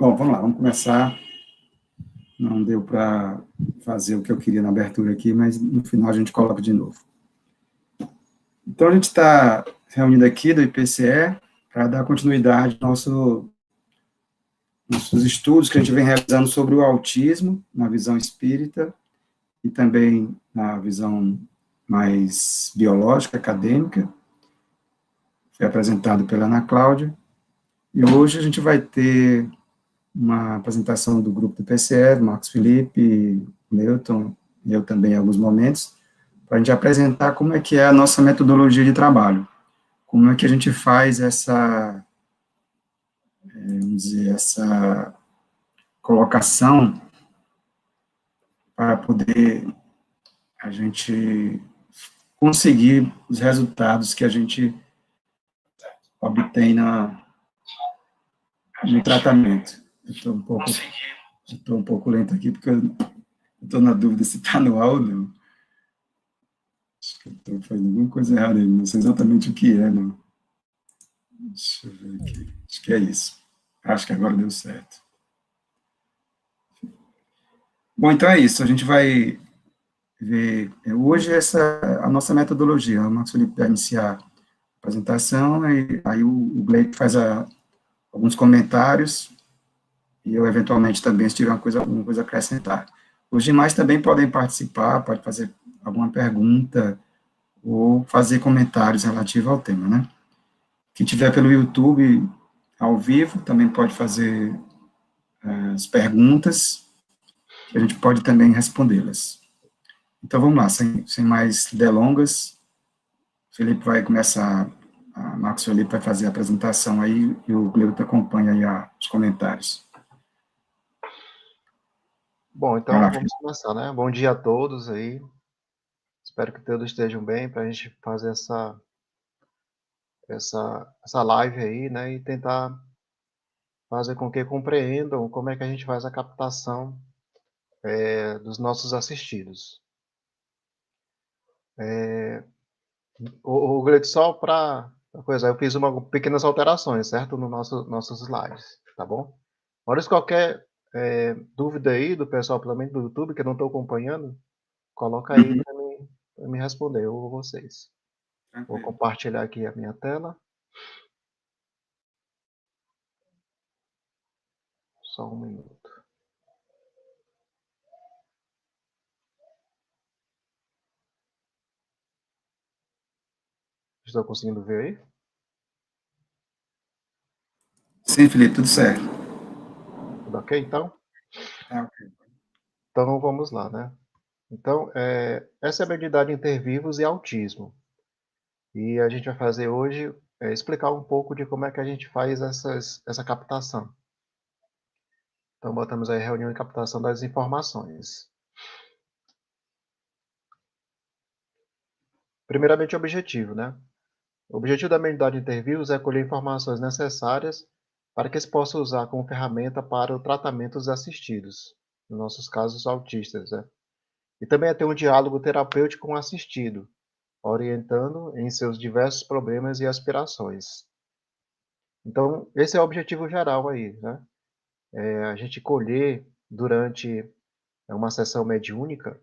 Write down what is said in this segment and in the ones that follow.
Bom, vamos lá, vamos começar. Não deu para fazer o que eu queria na abertura aqui, mas no final a gente coloca de novo. Então, a gente está reunido aqui do IPCE para dar continuidade aos nossos estudos que a gente vem realizando sobre o autismo, na visão espírita, e também na visão mais biológica, acadêmica. Foi apresentado pela Ana Cláudia. E hoje a gente vai ter uma apresentação do grupo do PCE, Marcos Felipe, Newton, e eu também em alguns momentos, para a gente apresentar como é que é a nossa metodologia de trabalho, como é que a gente faz essa, vamos dizer, essa colocação para poder a gente conseguir os resultados que a gente obtém no tratamento. Eu estou um pouco lento aqui, porque eu estou na dúvida se está no ar ou não. Acho que eu estou fazendo alguma coisa errada aí, não sei exatamente o que é, não. Deixa eu ver aqui. Acho que é isso. Acho que agora deu certo. Bom, então é isso. A gente vai ver hoje a nossa metodologia. O Marcos Felipe vai iniciar a apresentação, e aí o Gleito faz alguns comentários, e eu, eventualmente, também, se tiver alguma coisa a acrescentar. Os demais também podem participar, pode fazer alguma pergunta ou fazer comentários relativos ao tema, né? Quem tiver pelo YouTube ao vivo também pode fazer as perguntas, que a gente pode também respondê-las. Então, vamos lá, sem mais delongas, o Felipe vai começar, a Marcos Felipe vai fazer a apresentação aí, e o Gleuto acompanha aí os comentários. Bom, então vamos começar, né? Bom dia a todos aí. Espero que todos estejam bem para a gente fazer essa live aí, né? E tentar fazer com que compreendam como é que a gente faz a captação dos nossos assistidos. O Gleito, só para coisa, eu fiz pequenas alterações, certo? No nossos slides, tá bom? Olha, se qualquer dúvida aí do pessoal, pelo menos do YouTube, que eu não estou acompanhando, coloca aí para me responder, ou vocês. Vou compartilhar aqui a minha tela. Só um minuto. Estou conseguindo ver aí? Sim, Felipe, tudo certo. Tudo ok, então? Ok. Então, vamos lá, né? Então, essa é a habilidade inter vivos e autismo. E a gente vai fazer hoje, explicar um pouco de como é que a gente faz essa captação. Então, botamos aí reunião e captação das informações. Primeiramente, o objetivo, né? O objetivo da habilidade inter vivos é colher informações necessárias para que se possa usar como ferramenta para o tratamento dos assistidos, nos nossos casos autistas, né? E também é ter um diálogo terapêutico com o assistido, orientando em seus diversos problemas e aspirações. Então, esse é o objetivo geral aí, né? A gente colher durante uma sessão mediúnica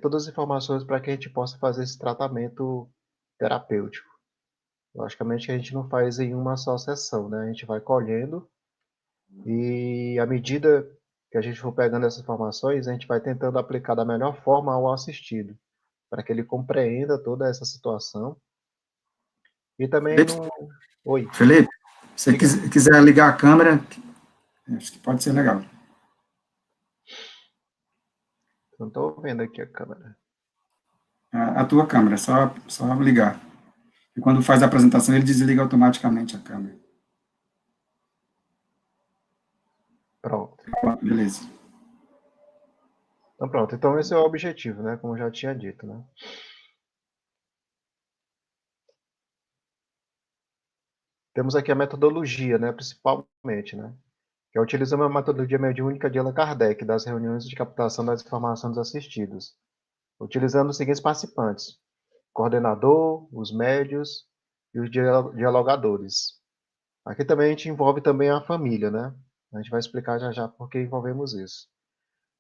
todas as informações para que a gente possa fazer esse tratamento terapêutico. Logicamente que a gente não faz em uma só sessão, né? A gente vai colhendo e à medida que a gente for pegando essas informações, a gente vai tentando aplicar da melhor forma ao assistido, para que ele compreenda toda essa situação. E também Felipe, não. Oi. Felipe, se Diga. você quiser ligar a câmera, acho que pode ser legal. Não estou vendo aqui a câmera. A tua câmera, só ligar. E quando faz a apresentação, ele desliga automaticamente a câmera. Pronto. Beleza. Então pronto. Então esse é o objetivo, né? Como eu já tinha dito, né? Temos aqui a metodologia, né? Principalmente, né? Que é utilizando a metodologia mediúnica de Allan Kardec das reuniões de captação das informações dos assistidos, utilizando os seguintes participantes: coordenador, os médios e os dialogadores. Aqui também a gente envolve também a família, né? A gente vai explicar já já por que envolvemos isso.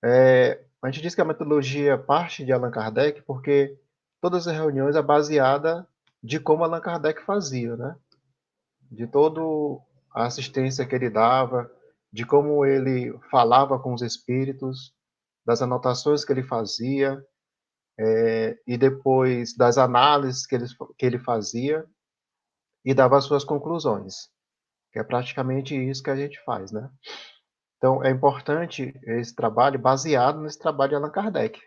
A gente diz que a metodologia parte de Allan Kardec porque todas as reuniões é baseada de como Allan Kardec fazia, né? De toda a assistência que ele dava, de como ele falava com os espíritos, das anotações que ele fazia, e depois das análises que ele fazia e dava as suas conclusões, que é praticamente isso que a gente faz, né? Então, é importante esse trabalho baseado nesse trabalho de Allan Kardec,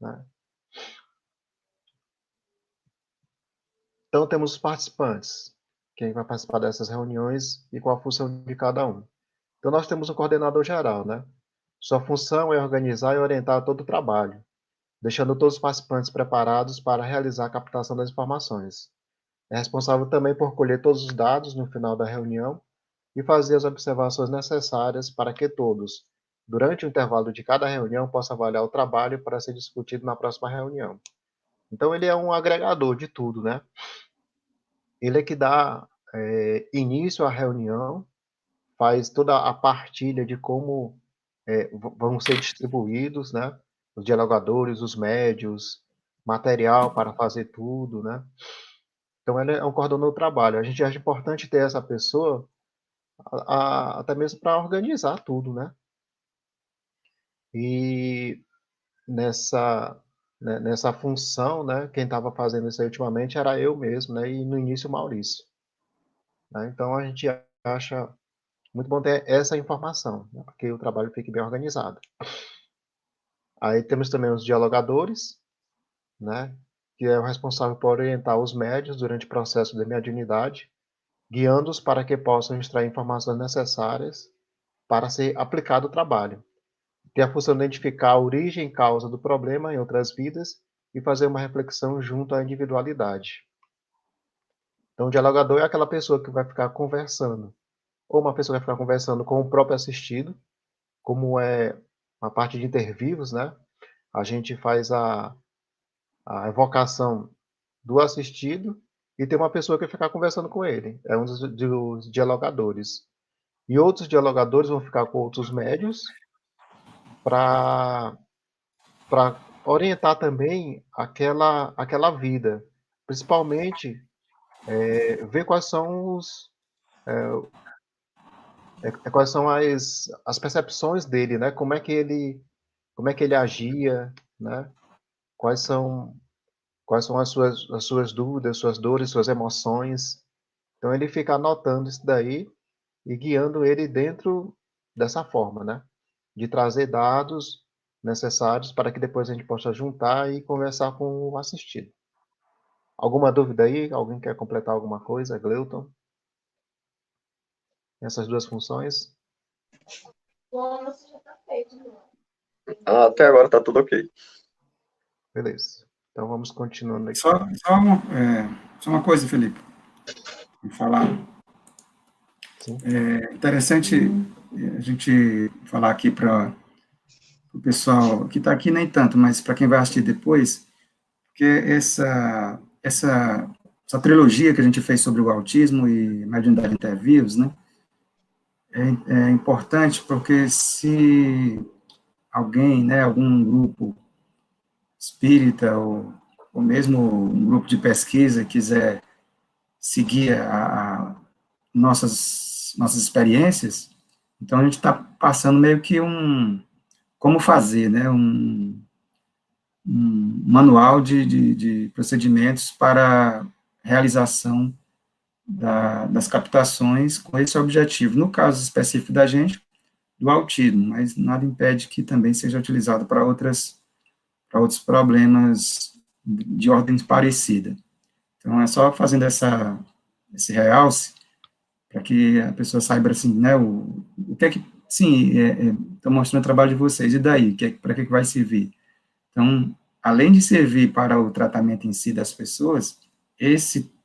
né? Então, temos os participantes, quem vai participar dessas reuniões e qual a função de cada um. Então, nós temos um coordenador geral, né? Sua função é organizar e orientar todo o trabalho, deixando todos os participantes preparados para realizar a captação das informações. É responsável também por colher todos os dados no final da reunião e fazer as observações necessárias para que todos, durante o intervalo de cada reunião, possam avaliar o trabalho para ser discutido na próxima reunião. Então, ele é um agregador de tudo, né? Ele é que dá início à reunião, faz toda a partilha de como vão ser distribuídos, né? Os dialogadores, os médios, material para fazer tudo, né? Então, ele é um coordenador do trabalho. A gente acha importante ter essa pessoa, até mesmo para organizar tudo, né? E nessa, nessa função, né? Quem estava fazendo isso aí ultimamente era eu mesmo, né? E no início o Maurício. Né? Então, a gente acha muito bom ter essa informação, né? Porque o trabalho fique bem organizado. Aí temos também os dialogadores, né? Que é o responsável por orientar os médios durante o processo de mediunidade, guiando-os para que possam extrair informações necessárias para ser aplicado o trabalho. Tem a função de identificar a origem e causa do problema em outras vidas e fazer uma reflexão junto à individualidade. Então, o dialogador é aquela pessoa que vai ficar conversando, ou uma pessoa que vai ficar conversando com o próprio assistido, como é a parte de intervivos, né? A gente faz a evocação do assistido e tem uma pessoa que vai ficar conversando com ele. É um dos dialogadores. E outros dialogadores vão ficar com outros médios para orientar também aquela vida. Principalmente, ver quais são quais são as percepções dele, né? Como é que ele agia, né? Quais são, quais são as suas dúvidas, suas dores, suas emoções. Então, ele fica anotando isso daí e guiando ele dentro dessa forma, né? De trazer dados necessários para que depois a gente possa juntar e conversar com o assistido. Alguma dúvida aí? Alguém quer completar alguma coisa, Gleuton? Essas duas funções? Até agora tá tudo ok. Beleza. Então vamos continuando aqui. Só uma coisa, Felipe, vou falar. Sim. É interessante a gente falar aqui para o pessoal que está aqui, nem tanto, mas para quem vai assistir depois, porque essa trilogia que a gente fez sobre o autismo e mediunidade intervivos, né, é importante porque se alguém, né, algum grupo espírita ou mesmo um grupo de pesquisa quiser seguir a nossas experiências, então a gente está passando meio que como fazer, né, um manual de procedimentos para realização das captações com esse objetivo. No caso específico da gente, do autismo, mas nada impede que também seja utilizado para outros problemas de ordem parecida. Então, é só fazendo esse realce para que a pessoa saiba, assim, né, o que é que, sim, estou mostrando o trabalho de vocês, e daí? Para que vai servir? Então, além de servir para o tratamento em si das pessoas, essas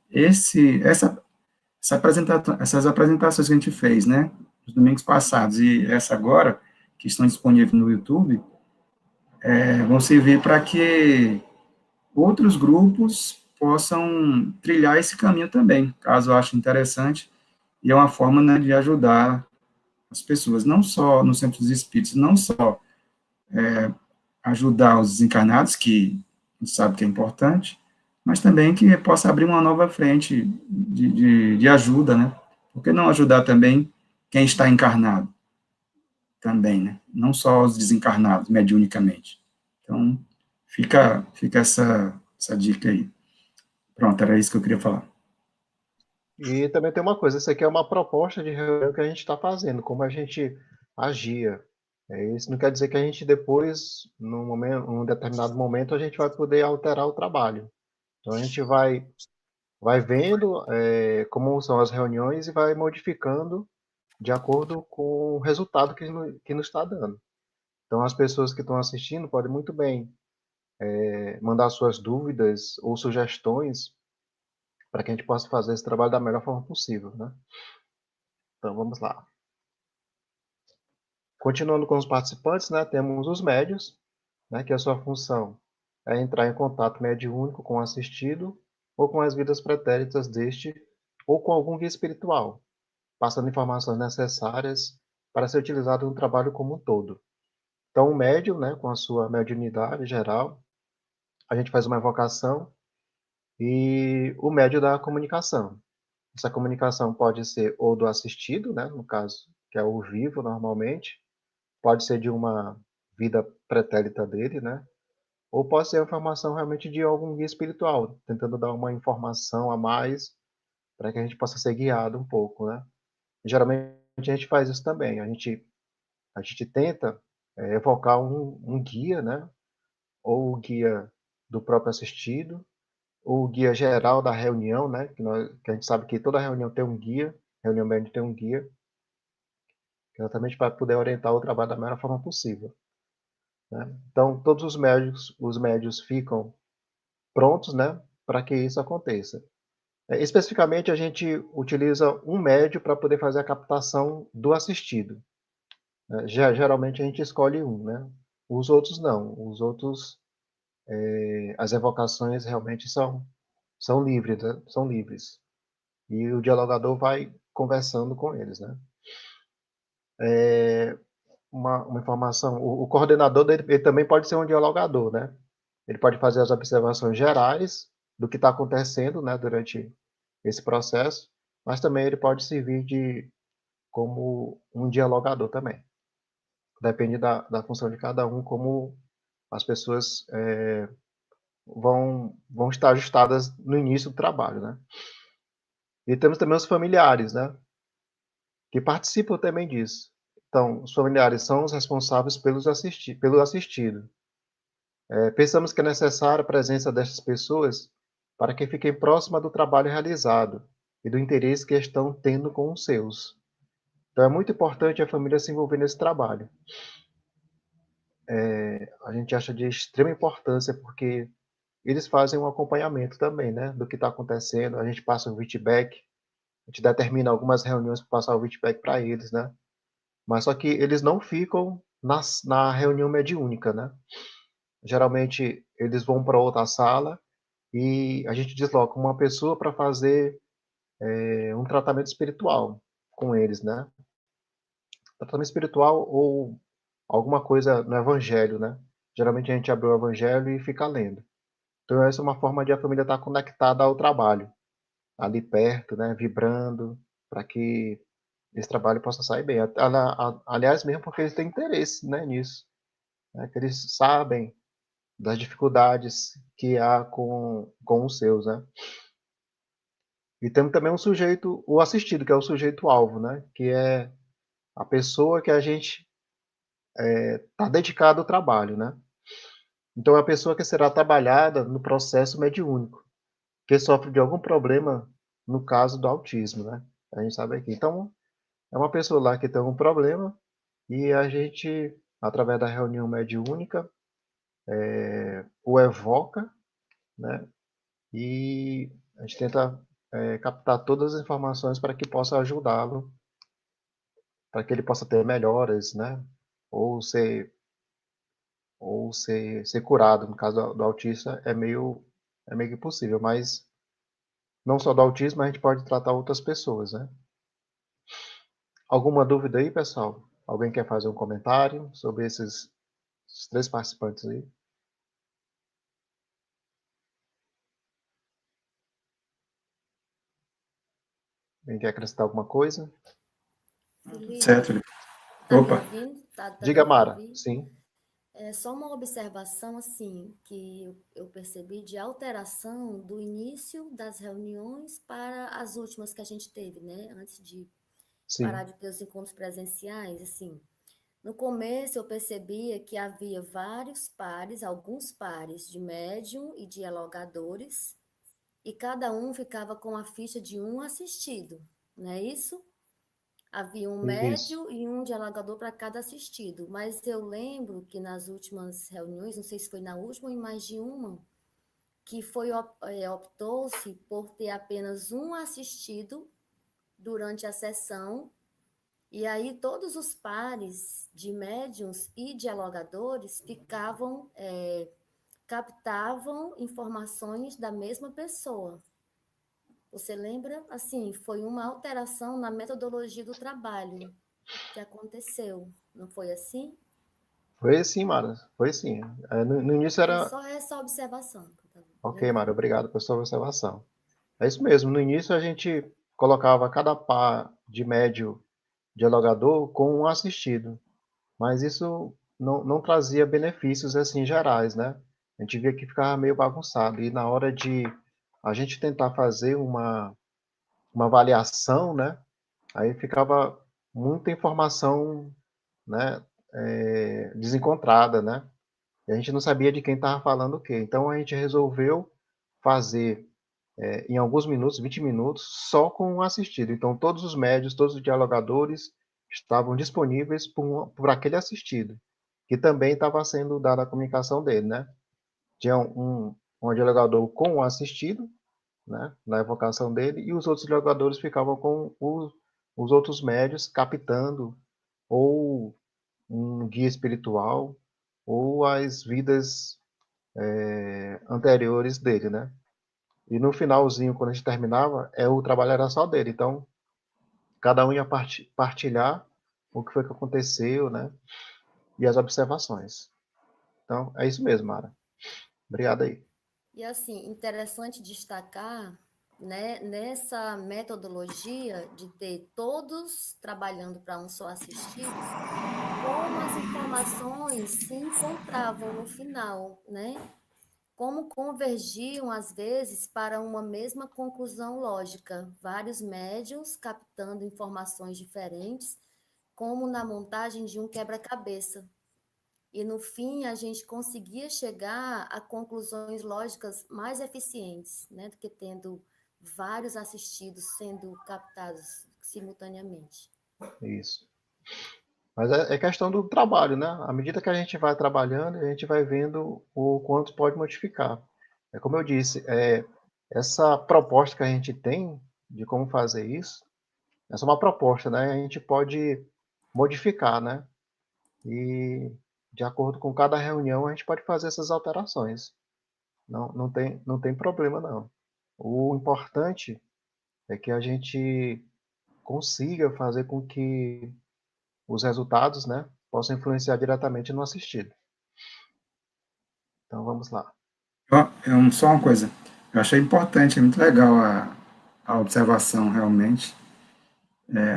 apresentações que a gente fez, né, nos domingos passados e essa agora, que estão disponíveis no YouTube, vão servir para que outros grupos possam trilhar esse caminho também, caso achem interessante, e é uma forma, né, de ajudar as pessoas, não só no centro dos espíritos, não só ajudar os desencarnados, que a gente sabe que é importante, mas também que possa abrir uma nova frente de ajuda, né? Por que não ajudar também quem está encarnado também, né? Não só os desencarnados, mediunicamente. Então, fica essa dica aí. Pronto, era isso que eu queria falar. E também tem uma coisa, isso aqui é uma proposta de reunião que a gente está fazendo, como a gente agia. Isso não quer dizer que a gente depois, num determinado momento, a gente vai poder alterar o trabalho. Então a gente vai vendo como são as reuniões e vai modificando de acordo com o resultado que nos está dando. Então as pessoas que estão assistindo podem muito bem mandar suas dúvidas ou sugestões para que a gente possa fazer esse trabalho da melhor forma possível, né? Então vamos lá. Continuando com os participantes, né, temos os médios, né, que a sua função é entrar em contato mediúnico com o assistido ou com as vidas pretéritas deste ou com algum guia espiritual, passando informações necessárias para ser utilizado no trabalho como um todo. Então, o médium, né, com a sua mediunidade geral, a gente faz uma evocação e o médium da comunicação. Essa comunicação pode ser ou do assistido, né, no caso, que é o vivo normalmente, pode ser de uma vida pretérita dele, né? Ou pode ser a informação realmente de algum guia espiritual, tentando dar uma informação a mais para que a gente possa ser guiado um pouco, né? Geralmente a gente faz isso também. A gente tenta evocar um guia, né? Ou o guia do próprio assistido, ou o guia geral da reunião, né? Que a gente sabe que toda reunião tem um guia, reunião médica tem um guia, exatamente para poder orientar o trabalho da melhor forma possível. Né? Então, todos os médios ficam prontos, né, para que isso aconteça. Especificamente, a gente utiliza um médio para poder fazer a captação do assistido. Geralmente, a gente escolhe um, né? Os outros não. Os outros, as evocações realmente são livres, né? São livres. E o dialogador vai conversando com eles, né? Uma informação, o coordenador dele, ele também pode ser um dialogador, né? Ele pode fazer as observações gerais do que está acontecendo, né, durante esse processo, mas também ele pode servir como um dialogador também. Depende da função de cada um, como as pessoas vão estar ajustadas no início do trabalho, né? E temos também os familiares, né, que participam também disso. Então, os familiares são os responsáveis pelo assistido. Pensamos que é necessária a presença dessas pessoas para que fiquem próximas do trabalho realizado e do interesse que estão tendo com os seus. Então, é muito importante a família se envolver nesse trabalho. A gente acha de extrema importância porque eles fazem um acompanhamento também, né, do que está acontecendo. A gente passa um feedback, a gente determina algumas reuniões para passar o feedback para eles, né? Mas só que eles não ficam na reunião mediúnica, né? Geralmente eles vão para outra sala e a gente desloca uma pessoa para fazer um tratamento espiritual com eles, né? Tratamento espiritual ou alguma coisa no Evangelho, né? Geralmente a gente abre o Evangelho e fica lendo. Então essa é uma forma de a família estar conectada ao trabalho, ali perto, né? Vibrando, para que esse trabalho possa sair bem. Aliás, mesmo porque eles têm interesse, né, nisso, né? Que eles sabem das dificuldades que há com os seus, né? E temos também um sujeito, o assistido, que é o sujeito-alvo, né? Que é a pessoa que a gente está dedicado ao trabalho, né? Então, é a pessoa que será trabalhada no processo mediúnico, que sofre de algum problema no caso do autismo, né? A gente sabe aqui. Então, é uma pessoa lá que tem algum problema e a gente, através da reunião mediúnica, o evoca, né? E a gente tenta captar todas as informações para que possa ajudá-lo, para que ele possa ter melhoras, né? Ou ser curado. No caso do autista é meio impossível, mas não só do autismo, a gente pode tratar outras pessoas, né? Alguma dúvida aí, pessoal? Alguém quer fazer um comentário sobre esses 3 participantes aí? Alguém quer acrescentar alguma coisa? Certo, Felipe, Felipe. tá me Opa, ouvindo? Tá Diga, dando para Mara. ouvir? Sim, É só uma observação, assim, que eu percebi de alteração do início das reuniões para as últimas que a gente teve, né? Antes de parar sim, de ter os encontros presenciais, assim. No começo eu percebia que havia vários pares, alguns pares de médium e dialogadores, e cada um ficava com a ficha de um assistido, não é isso? Havia um isso. médio e um dialogador para cada assistido, mas eu lembro que nas últimas reuniões, não sei se foi na última ou em mais de uma, que optou-se por ter apenas um assistido durante a sessão, e aí todos os pares de médiums e dialogadores captavam informações da mesma pessoa. Você lembra? Assim, foi uma alteração na metodologia do trabalho que aconteceu, não foi assim? Foi assim, Mara. Foi assim. No início É era. só essa observação que eu estava Ok, Mara, levando. obrigado pela sua observação. É isso mesmo. No início a gente colocava cada par de médio dialogador com um assistido, mas isso não trazia benefícios assim gerais, né? A gente via que ficava meio bagunçado. E na hora de a gente tentar fazer uma avaliação, né? Aí ficava muita informação, né? Desencontrada, né? E a gente não sabia de quem estava falando o quê. Então a gente resolveu fazer em alguns minutos, 20 minutos, só com um assistido. Então todos os médios, todos os dialogadores estavam disponíveis por aquele assistido, que também estava sendo dada a comunicação dele, né? Tinha um dialogador com o assistido, né, na evocação dele, e os outros dialogadores ficavam com os outros médios captando ou um guia espiritual ou as vidas anteriores dele, né? E no finalzinho, quando a gente terminava, o trabalho era só dele. Então, cada um ia partilhar o que foi que aconteceu, né? E as observações. Então, é isso mesmo, Mara. Obrigado aí. E assim, interessante destacar, né, nessa metodologia de ter todos trabalhando para um só assistido, como as informações se encontravam no final, né? Como convergiam às vezes para uma mesma conclusão lógica, vários médiums captando informações diferentes, como na montagem de um quebra-cabeça. E no fim a gente conseguia chegar a conclusões lógicas mais eficientes, né, do que tendo vários assistidos sendo captados simultaneamente. Isso. Mas é questão do trabalho, né? À medida que a gente vai trabalhando, a gente vai vendo o quanto pode modificar. É como eu disse, essa proposta que a gente tem de como fazer isso, essa é uma proposta, né? A gente pode modificar, né? E de acordo com cada reunião, a gente pode fazer essas alterações. Não tem problema, não. O importante é que a gente consiga fazer com que os resultados, né, possam influenciar diretamente no assistido. Então vamos lá. só uma coisa. Eu achei importante, é muito legal a observação, realmente,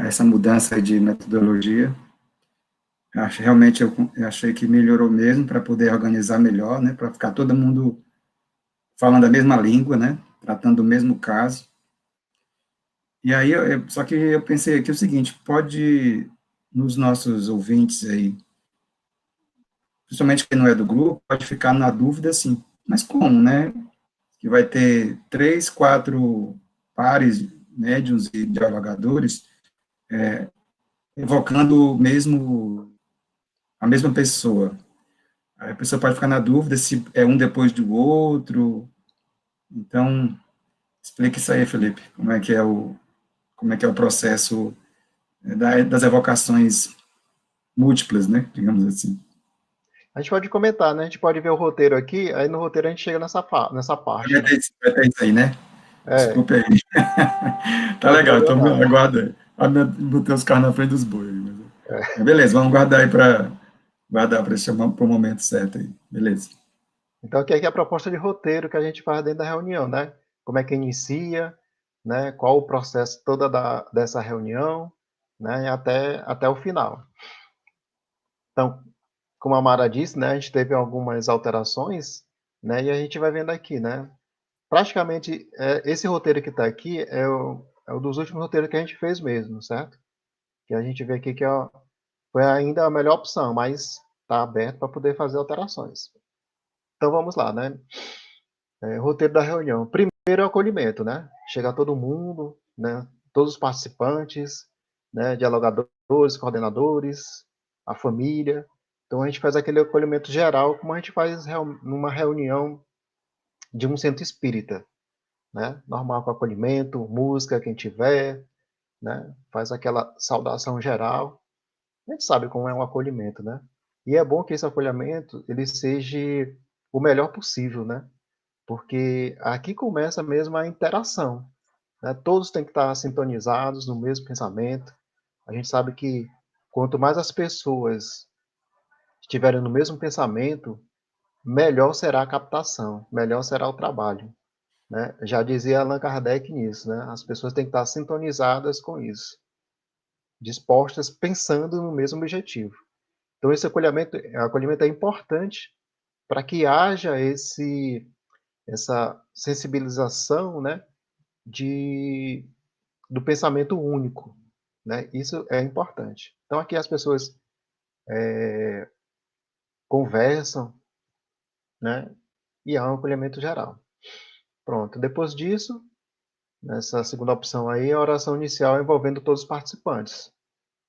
essa mudança de metodologia. Realmente eu achei que melhorou mesmo para poder organizar melhor, né, para ficar todo mundo falando a mesma língua, né, tratando o mesmo caso. E aí, só que eu pensei aqui o seguinte, pode, nos nossos ouvintes aí, principalmente quem não é do grupo, pode ficar na dúvida assim, mas como, né? Que vai ter 3, 4 pares, médiuns e dialogadores evocando a mesma pessoa. Aí a pessoa pode ficar na dúvida se é um depois do outro. Então, explica isso aí, Felipe, como é que é o processo das evocações múltiplas, né? Digamos assim. A gente pode comentar, né? A gente pode ver o roteiro aqui, aí no roteiro a gente chega nessa parte, Vai né? ter isso aí, né? É, Desculpe aí. Tá não tem legal, problema então não. aguarda. Botei os carros na frente dos bois. Mas beleza, vamos guardar aí para esse pro momento certo aí. Beleza. Então, aqui é a proposta de roteiro que a gente faz dentro da reunião, né? Como é que inicia, né? Qual o processo toda dessa reunião, né? E até o final. Então, como a Mara disse, né? A gente teve algumas alterações, né? E a gente vai vendo aqui, né? Praticamente, esse roteiro que está aqui é o dos últimos roteiros que a gente fez mesmo, certo? Que a gente vê aqui que foi ainda a melhor opção, mas está aberto para poder fazer alterações. Então, vamos lá, né? Roteiro da reunião. Primeiro é o acolhimento, né? Chegar todo mundo, né? Todos os participantes, né? Dialogadores, coordenadores, a família. Então a gente faz aquele acolhimento geral, como a gente faz numa reunião de um centro espírita, né? Normal com acolhimento, música, quem tiver, né? Faz aquela saudação geral. A gente sabe como é um acolhimento, né? E é bom que esse acolhimento ele seja o melhor possível, né? Porque aqui começa mesmo a interação, né? Todos têm que estar sintonizados no mesmo pensamento. A gente sabe que quanto mais as pessoas estiverem no mesmo pensamento, melhor será a captação, melhor será o trabalho, né? Já dizia Allan Kardec nisso, né? As pessoas têm que estar sintonizadas com isso, dispostas, pensando no mesmo objetivo. Então, esse acolhimento é importante para que haja essa sensibilização, né? Do pensamento único, né? Isso é importante. Então aqui as pessoas conversam, né? E há um acolhimento geral. Pronto. Depois disso, nessa segunda opção aí, a oração inicial envolvendo todos os participantes.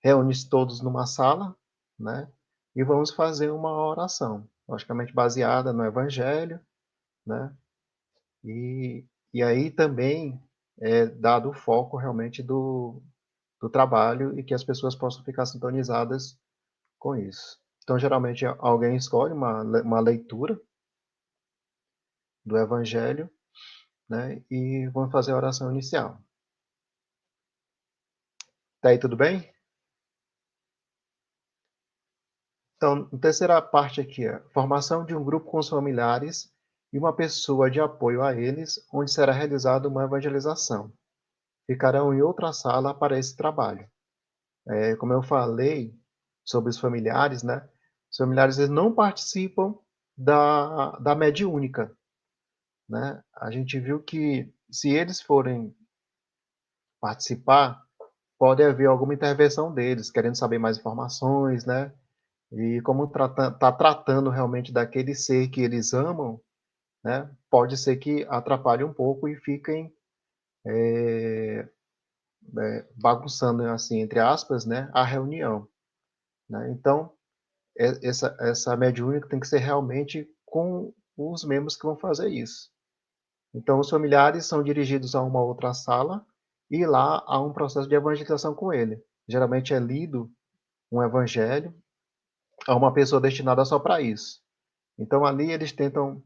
Reúne-se todos numa sala, né? E vamos fazer uma oração, logicamente baseada no Evangelho, né? E aí também é dado o foco realmente do trabalho e que as pessoas possam ficar sintonizadas com isso. Então, geralmente, alguém escolhe uma leitura do Evangelho, né, e vamos fazer a oração inicial. Tá aí tudo bem? Então, a terceira parte aqui é formação de um grupo com os familiares e uma pessoa de apoio a eles, onde será realizada uma evangelização. Ficarão em outra sala para esse trabalho. Como eu falei sobre os familiares, né? Os familiares eles não participam da mediúnica, né? A gente viu que se eles forem participar, pode haver alguma intervenção deles, querendo saber mais informações, né? E como tá tratando realmente daquele ser que eles amam, né? Pode ser que atrapalhe um pouco e fiquem bagunçando, assim, entre aspas, né? A reunião, né? Então, essa mediúnica tem que ser realmente com os membros que vão fazer isso. Então, os familiares são dirigidos a uma outra sala e lá há um processo de evangelização com ele. Geralmente é lido um evangelho a uma pessoa destinada só para isso. Então, ali eles tentam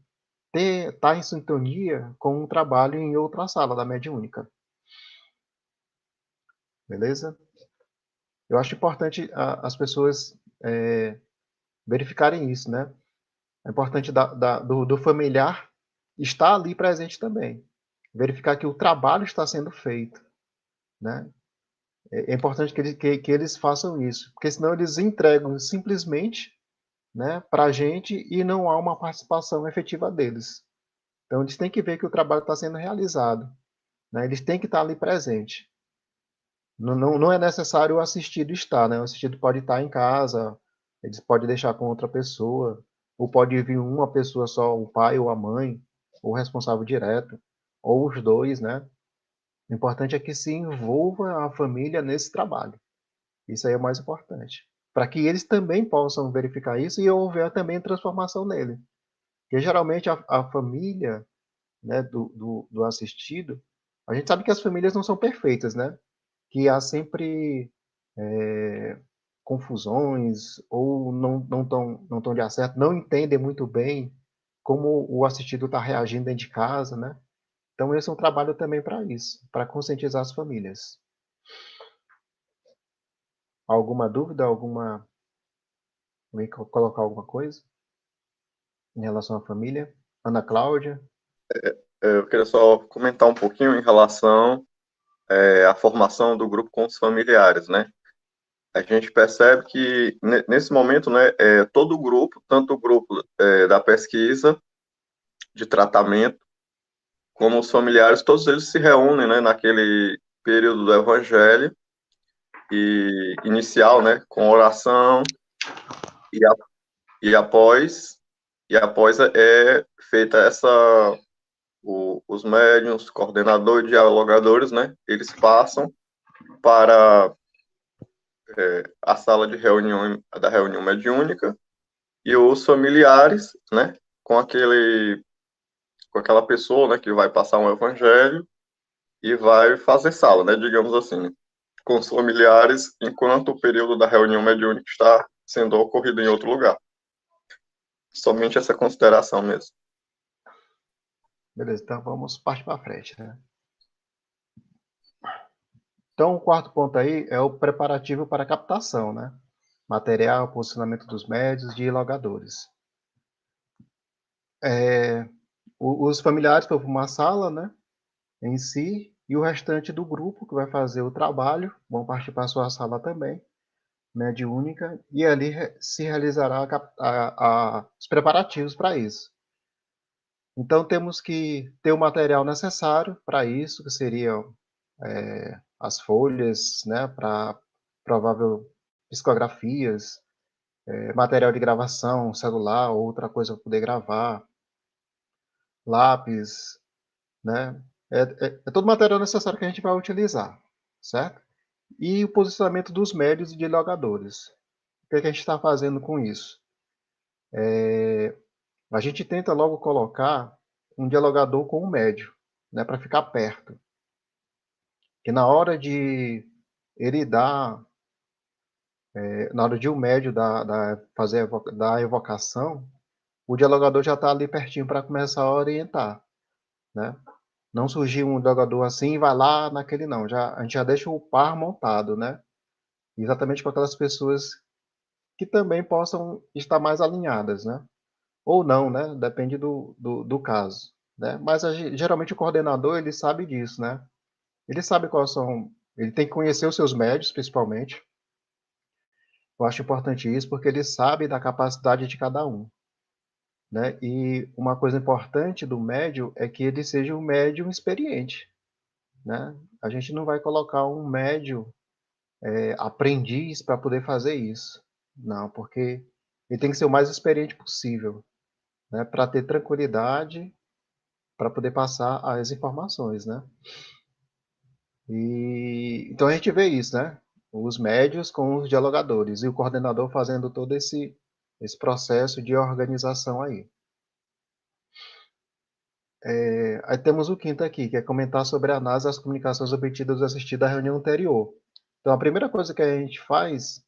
estar em sintonia com um trabalho em outra sala da mediúnica. Beleza? Eu acho importante as pessoas verificarem isso, né? É importante do familiar estar ali presente também. Verificar que o trabalho está sendo feito, né? É importante que eles façam isso, porque senão eles entregam simplesmente, né, para a gente e não há uma participação efetiva deles. Então, eles têm que ver que o trabalho está sendo realizado, né? Eles têm que estar ali presente. Não é necessário o assistido estar, né? O assistido pode estar em casa, eles podem deixar com outra pessoa, ou pode vir uma pessoa só, o pai ou a mãe, ou o responsável direto, ou os dois, né? O importante é que se envolva a família nesse trabalho. Isso aí é o mais importante. Para que eles também possam verificar isso e houver também transformação nele. Porque geralmente a família, né, do assistido, a gente sabe que as famílias não são perfeitas, né? Que há sempre confusões ou não tão de acerto, não entendem muito bem como o assistido está reagindo dentro de casa, né? Então esse é um trabalho também para isso, para conscientizar as famílias. Alguma dúvida, alguém colocar alguma coisa em relação à família? Ana Cláudia? Eu queria só comentar um pouquinho em relação à formação do grupo com os familiares, né? A gente percebe que, nesse momento, né, todo o grupo, tanto o grupo da pesquisa, de tratamento, como os familiares, todos eles se reúnem, né, naquele período do evangelho e inicial, né, com oração, e, a, e após feita os médiuns, coordenadores e dialogadores, né, eles passam para a sala de reunião da reunião mediúnica, e os familiares, né, com aquela pessoa, né, que vai passar um evangelho e vai fazer sala, né, digamos assim, né, com os familiares, enquanto o período da reunião mediúnica está sendo ocorrido em outro lugar. Somente essa consideração mesmo. Beleza, então vamos partir para frente, né? Então, o quarto ponto aí é o preparativo para a captação, né? Material, posicionamento dos médios e logadores. Os familiares vão para uma sala, né, em si, e o restante do grupo que vai fazer o trabalho vão partir para a sua sala também, mediúnica, e ali se realizará os preparativos para isso. Então, temos que ter o material necessário para isso, que seriam as folhas, né, para provável psicografias, material de gravação, celular, outra coisa para poder gravar, lápis, né? É todo o material necessário que a gente vai utilizar, certo? E o posicionamento dos médios e de logadores. O que é que a gente está fazendo com isso? A gente tenta logo colocar um dialogador com o médio, né, para ficar perto. Que na hora de ele dar, na hora de o médio fazer da evocação, o dialogador já está ali pertinho para começar a orientar, né? Não surgir um dialogador assim e vai lá naquele não. A gente já deixa o par montado, né? Exatamente com aquelas pessoas que também possam estar mais alinhadas, né? Ou não, né? Depende do caso, né? Mas geralmente o coordenador, ele sabe disso, né? Ele sabe quais são... Ele tem que conhecer os seus médios, principalmente. Eu acho importante isso, porque ele sabe da capacidade de cada um, né? E uma coisa importante do médio é que ele seja um médium experiente, né? A gente não vai colocar um médium aprendiz para poder fazer isso. Não, porque ele tem que ser o mais experiente possível, né, para ter tranquilidade, para poder passar as informações, né? E então a gente vê isso, né? Os médios com os dialogadores e o coordenador fazendo todo esse processo de organização aí. Aí temos o quinto aqui, que é comentar sobre a análise das comunicações obtidas assistidas à reunião anterior. Então, a primeira coisa que a gente faz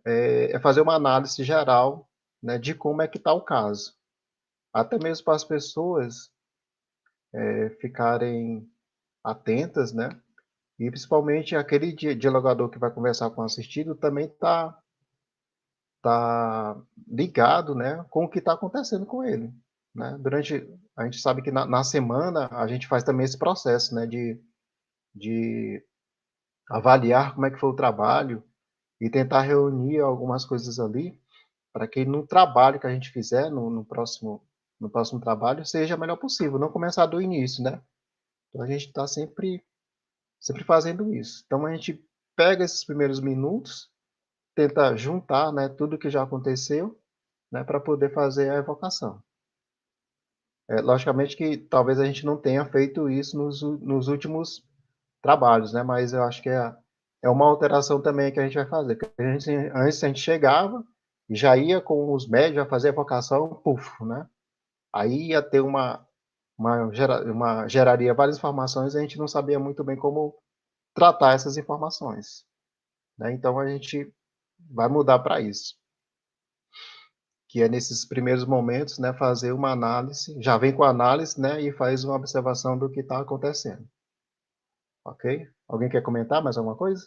é fazer uma análise geral, né, de como é que está o caso. Até mesmo para as pessoas ficarem atentas, né? E principalmente aquele dialogador que vai conversar com o assistido também tá ligado, né, com o que está acontecendo com ele, né? A gente sabe que na semana a gente faz também esse processo, né, de avaliar como é que foi o trabalho e tentar reunir algumas coisas ali para que no trabalho que a gente fizer, no próximo trabalho, seja o melhor possível, não começar do início, né? Então a gente está sempre fazendo isso. Então a gente pega esses primeiros minutos, tenta juntar, né, tudo que já aconteceu, né, para poder fazer a evocação. Logicamente que talvez a gente não tenha feito isso nos últimos trabalhos, né? Mas eu acho que é uma alteração também que a gente vai fazer. Antes a gente chegava e já ia com os médios a fazer a evocação, puf, né? Aí ia ter geraria várias informações e a gente não sabia muito bem como tratar essas informações, né? Então a gente vai mudar para isso, que é nesses primeiros momentos, né, fazer uma análise, já vem com a análise, né, e faz uma observação do que está acontecendo. Ok? Alguém quer comentar mais alguma coisa?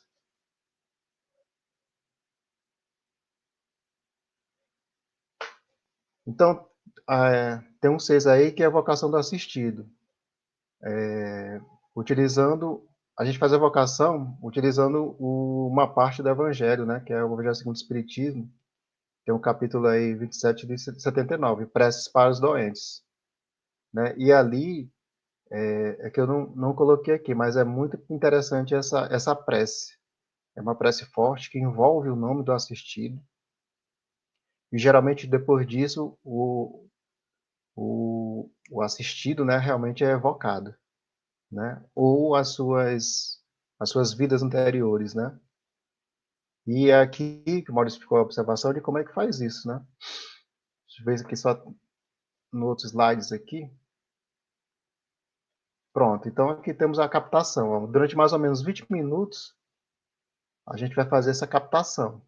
Então, tem um 6 aí que é a evocação do assistido. A gente faz a evocação utilizando uma parte do Evangelho, né, que é o Evangelho segundo o Espiritismo, tem um capítulo aí 27 de 79, Preces para os Doentes. Né? E ali, é que eu não coloquei aqui, mas é muito interessante essa prece. É uma prece forte que envolve o nome do assistido. E geralmente depois disso, o assistido, né, realmente é evocado. Né? Ou as suas vidas anteriores, né? E é aqui que o Maurício ficou a observação de como é que faz isso, né? Deixa eu ver aqui só no outros slides aqui. Pronto, então aqui temos a captação. Ó. Durante mais ou menos 20 minutos, a gente vai fazer essa captação.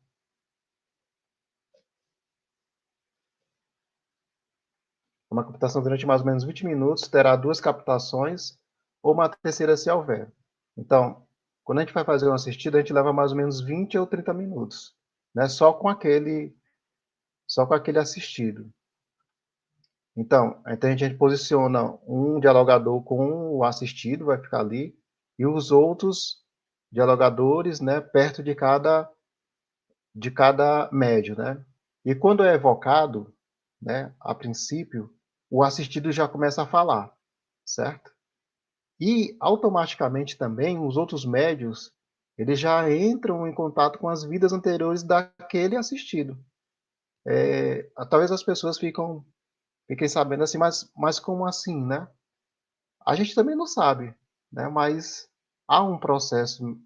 Uma captação durante mais ou menos 20 minutos, terá 2 captações, ou uma terceira se houver. Então, quando a gente vai fazer um assistido, a gente leva mais ou menos 20 ou 30 minutos, né? Só com aquele assistido. Então a gente posiciona um dialogador com o assistido, vai ficar ali, e os outros dialogadores, né, perto de cada médio, né? E quando é evocado, né, a princípio, o assistido já começa a falar, certo? E automaticamente também os outros médios, eles já entram em contato com as vidas anteriores daquele assistido. Talvez as pessoas fiquem sabendo assim, mas como assim, né? A gente também não sabe, né? Mas há um processo,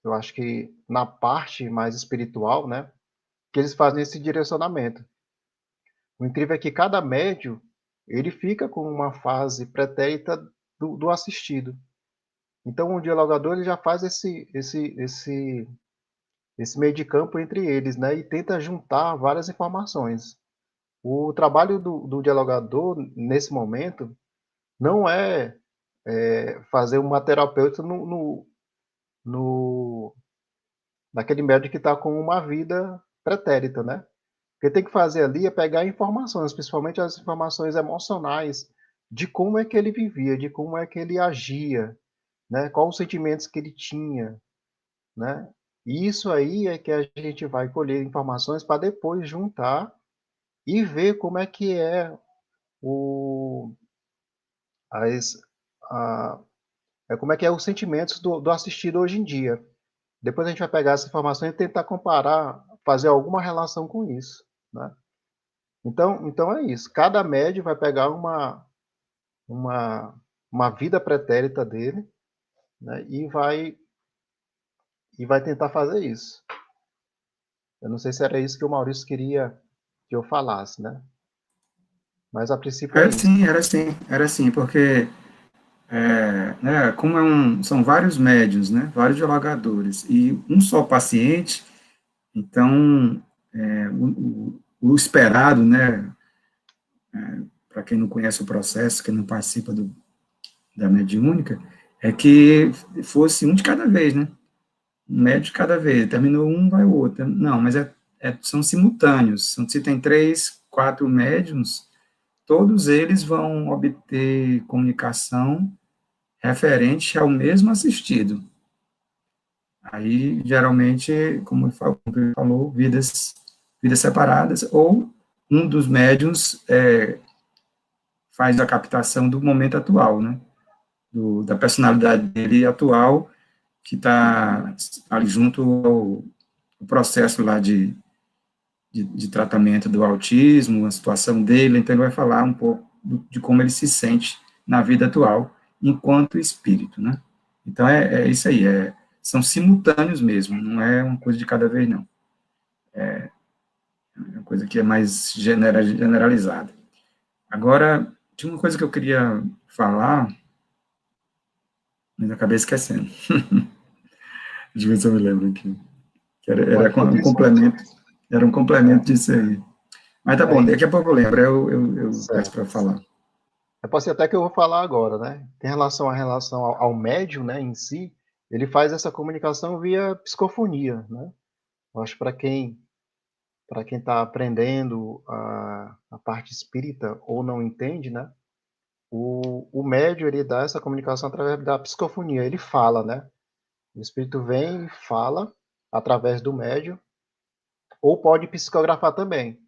eu acho que na parte mais espiritual, né? Que eles fazem esse direcionamento. O incrível é que cada médio ele fica com uma fase pretérita do assistido. Então o dialogador ele já faz esse meio de campo entre eles, né? E tenta juntar várias informações. O trabalho do dialogador nesse momento não fazer uma terapeuta no naquele médico que está com uma vida pretérita, né? O que tem que fazer ali é pegar informações, principalmente as informações emocionais, de como é que ele vivia, de como é que ele agia, né? Quais os sentimentos que ele tinha, né? E isso aí é que a gente vai colher informações para depois juntar e ver como é que é o, as, a, como é que é os sentimentos do assistido hoje em dia. Depois a gente vai pegar essa informação e tentar comparar, fazer alguma relação com isso, né? Então é isso. Cada médio vai pegar uma, uma vida pretérita dele, né? E vai tentar fazer isso. Eu não sei se era isso que o Maurício queria que eu falasse, né? Mas a princípio é isso. Era sim, porque né, como são vários médiuns, né, vários dialogadores, e um só paciente, então o esperado, né, para quem não conhece o processo, quem não participa da mediúnica, é que fosse um de cada vez, né, um médium de cada vez, terminou um, vai o outro. Não, mas são simultâneos, se tem 3, 4 médiums, todos eles vão obter comunicação referente ao mesmo assistido. Aí, geralmente, como ele falou, vidas separadas, ou um dos médiums faz a captação do momento atual, né? Da personalidade dele atual, que está ali junto ao processo lá de tratamento do autismo, a situação dele, então ele vai falar um pouco de como ele se sente na vida atual, enquanto espírito, né? Então é isso aí, são simultâneos mesmo, não é uma coisa de cada vez, não. É uma coisa que é mais generalizada. Agora, tinha uma coisa que eu queria falar, mas acabei esquecendo. Deixa eu ver se eu me lembro aqui. Que era um complemento, era um complemento disso aí. Mas tá bom, daqui a pouco eu lembro, eu peço para falar. Eu posso ser até que eu vou falar agora, né? Em relação ao médium, né, em si, ele faz essa comunicação via psicofonia, né? Eu acho para quem para quem está aprendendo a parte espírita ou não entende, né? O médium, ele dá essa comunicação através da psicofonia, ele fala, né? O espírito vem e fala através do médium, ou pode psicografar também.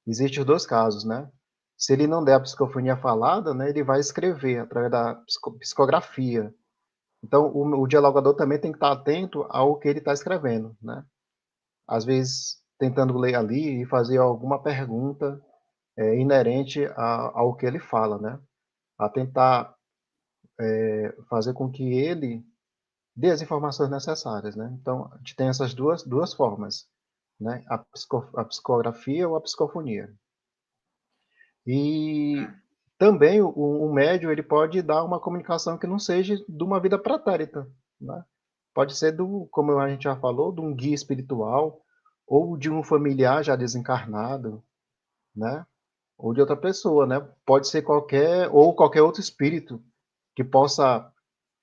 Existem os dois casos, né? Se ele não der a psicofonia falada, né, ele vai escrever através da psicografia. Então, o dialogador também tem que estar atento ao que ele está escrevendo, né? Às vezes, tentando ler ali e fazer alguma pergunta inerente ao que ele fala, né? A tentar fazer com que ele dê as informações necessárias, né? Então, a gente tem essas duas formas, né? A psicografia ou a psicofonia. E também o médium, ele pode dar uma comunicação que não seja de uma vida pretérita, né? Pode ser como a gente já falou, de um guia espiritual ou de um familiar já desencarnado, né? Ou de outra pessoa, né? Pode ser qualquer outro espírito que possa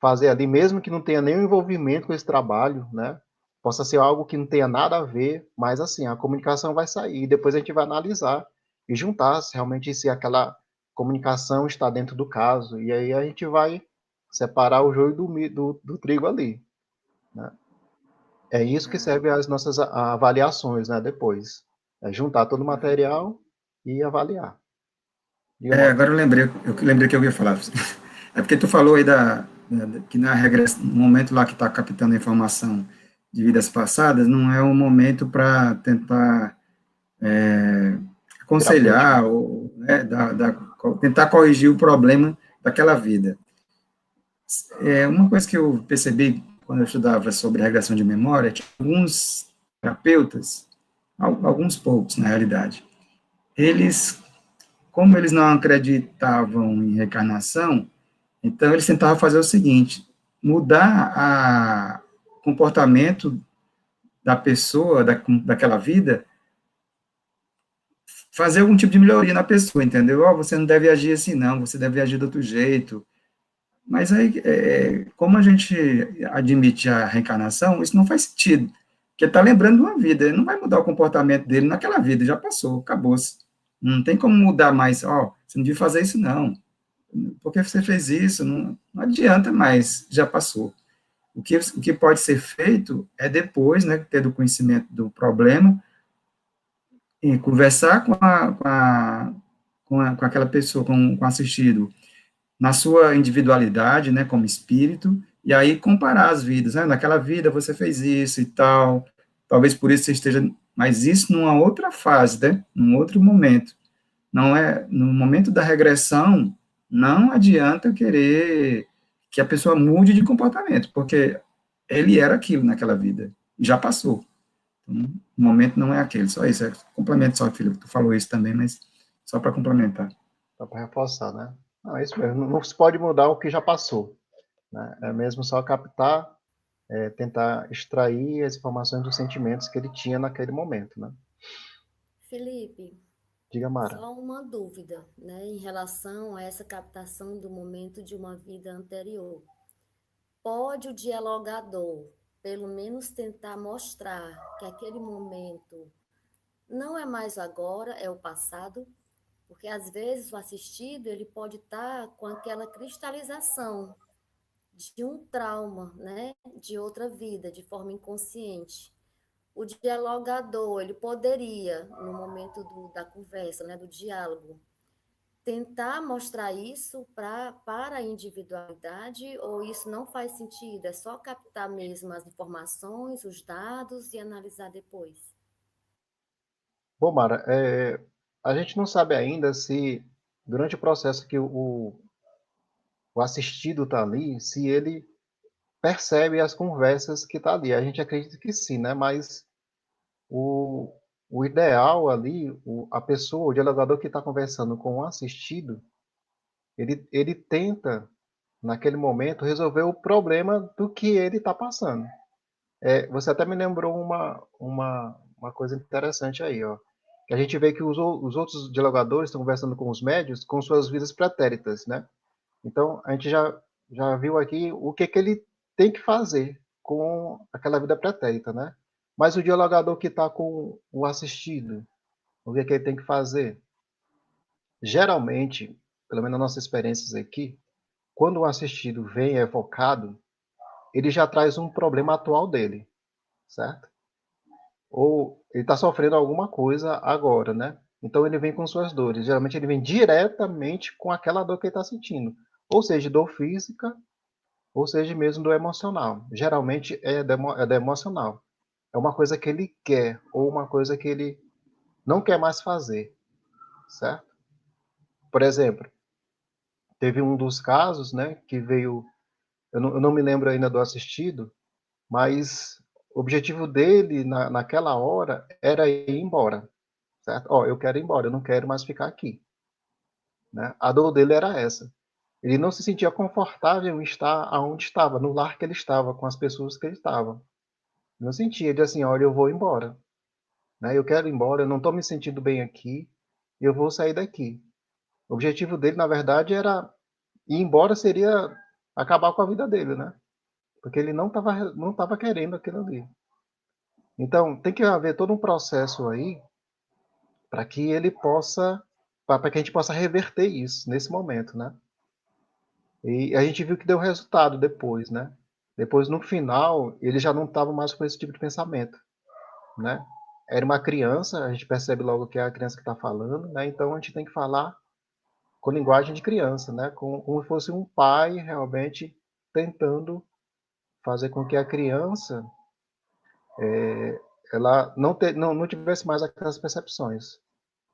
fazer ali, mesmo que não tenha nenhum envolvimento com esse trabalho, né? Possa ser algo que não tenha nada a ver, mas assim, a comunicação vai sair, e depois a gente vai analisar e juntar se realmente se aquela comunicação está dentro do caso, e aí a gente vai separar o joio do trigo ali, né? É isso que serve as nossas avaliações, né, depois. É juntar todo o material e avaliar. Diga, Mauro. Agora eu lembrei que eu ia falar. É porque tu falou aí que na regressão, no momento lá que está captando a informação de vidas passadas, não é um momento para tentar Terapêutico. aconselhar ou né, tentar corrigir o problema daquela vida. Uma coisa que eu percebi quando eu estudava sobre regressão de memória, que alguns terapeutas, alguns poucos na realidade, como eles não acreditavam em reencarnação, então eles tentavam fazer o seguinte, mudar o comportamento da pessoa, daquela vida, fazer algum tipo de melhoria na pessoa, entendeu? Oh, você não deve agir assim, não, você deve agir de outro jeito. Mas aí, como a gente admite a reencarnação, isso não faz sentido. Porque ele está lembrando de uma vida, ele não vai mudar o comportamento dele naquela vida, já passou, acabou-se. Não tem como mudar mais, ó, oh, você não devia fazer isso, não. Por que você fez isso? Não adianta mais, já passou. O que pode ser feito é depois, né, ter o conhecimento do problema, e conversar com aquela pessoa, com o assistido, na sua individualidade, né, como espírito, e aí comparar as vidas, né, naquela vida você fez isso e tal, talvez por isso você esteja, mas isso numa outra fase, né, num outro momento, não é, no momento da regressão, não adianta querer que a pessoa mude de comportamento, porque ele era aquilo naquela vida, já passou, então, o momento não é aquele, só isso, complemento só, filho, tu falou isso também, mas só para complementar. Só para reforçar, né? Não, é isso mesmo. Não se pode mudar o que já passou, né? É mesmo só captar, tentar extrair as informações dos sentimentos que ele tinha naquele momento, né? Felipe, Diga, Mara. só uma dúvida, né, em relação a essa captação do momento de uma vida anterior. Pode o dialogador, pelo menos, tentar mostrar que aquele momento não é mais agora, é o passado? Porque às vezes o assistido ele pode estar com aquela cristalização de um trauma, né, de outra vida, de forma inconsciente. O dialogador, ele poderia, no momento da conversa, né, do diálogo, tentar mostrar isso para a individualidade, ou isso não faz sentido? É só captar mesmo as informações, os dados e analisar depois? Bom, Mara, a gente não sabe ainda se, durante o processo que o assistido está ali, se ele percebe as conversas que está ali. A gente acredita que sim, né? Mas o, o ideal ali, a pessoa, o dialogador que está conversando com o assistido, ele tenta, naquele momento, resolver o problema do que ele está passando. Você até me lembrou uma coisa interessante aí, ó. Que a gente vê que os outros dialogadores estão conversando com os médios com suas vidas pretéritas, né? Então, a gente já viu aqui o que ele tem que fazer com aquela vida pretérita, né? Mas o dialogador que está com o assistido, O que é que ele tem que fazer? Geralmente, pelo menos nas nossas experiências aqui, quando o assistido vem evocado, ele já traz um problema atual dele, certo? Ou ele está sofrendo alguma coisa agora, né? Então ele vem com suas dores. Geralmente ele vem diretamente com aquela dor que ele está sentindo. Ou seja, dor física, ou seja mesmo do emocional. Geralmente é do emocional. É uma coisa que ele quer, ou uma coisa que ele não quer mais fazer, certo? Por exemplo, teve um dos casos, né, que veio, eu não me lembro ainda do assistido, mas o objetivo dele naquela hora era ir embora, certo? Ó, eu quero ir embora, eu não quero mais ficar aqui, né? A dor dele era essa. Ele não se sentia confortável em estar aonde estava, no lar que ele estava, com as pessoas que ele estava. Não sentia, ele assim, olha, eu vou embora, né? Eu quero ir embora, eu não estou me sentindo bem aqui, eu vou sair daqui. O objetivo dele, na verdade, era ir embora, seria acabar com a vida dele, né? Porque ele não tava querendo aquilo ali. Então, tem que haver todo um processo aí para que ele possa, para que a gente possa reverter isso nesse momento, né? E a gente viu que deu resultado depois, né? Depois, no final, ele já não estava mais com esse tipo de pensamento, né? Era uma criança, a gente percebe logo que é a criança que está falando, né? Então, a gente tem que falar com linguagem de criança, né? Como se fosse um pai realmente tentando fazer com que a criança ela não tivesse mais aquelas percepções.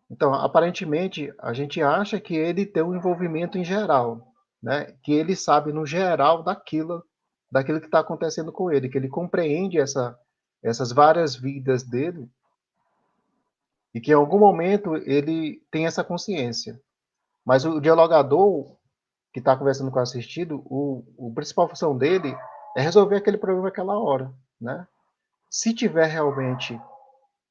Então, aparentemente, a gente acha que ele tem um envolvimento em geral, né? Que ele sabe no geral daquilo que está acontecendo com ele, que ele compreende essas várias vidas dele e que em algum momento ele tem essa consciência. Mas o dialogador que está conversando com o assistido, o principal função dele é resolver aquele problema naquela hora, né? Se tiver realmente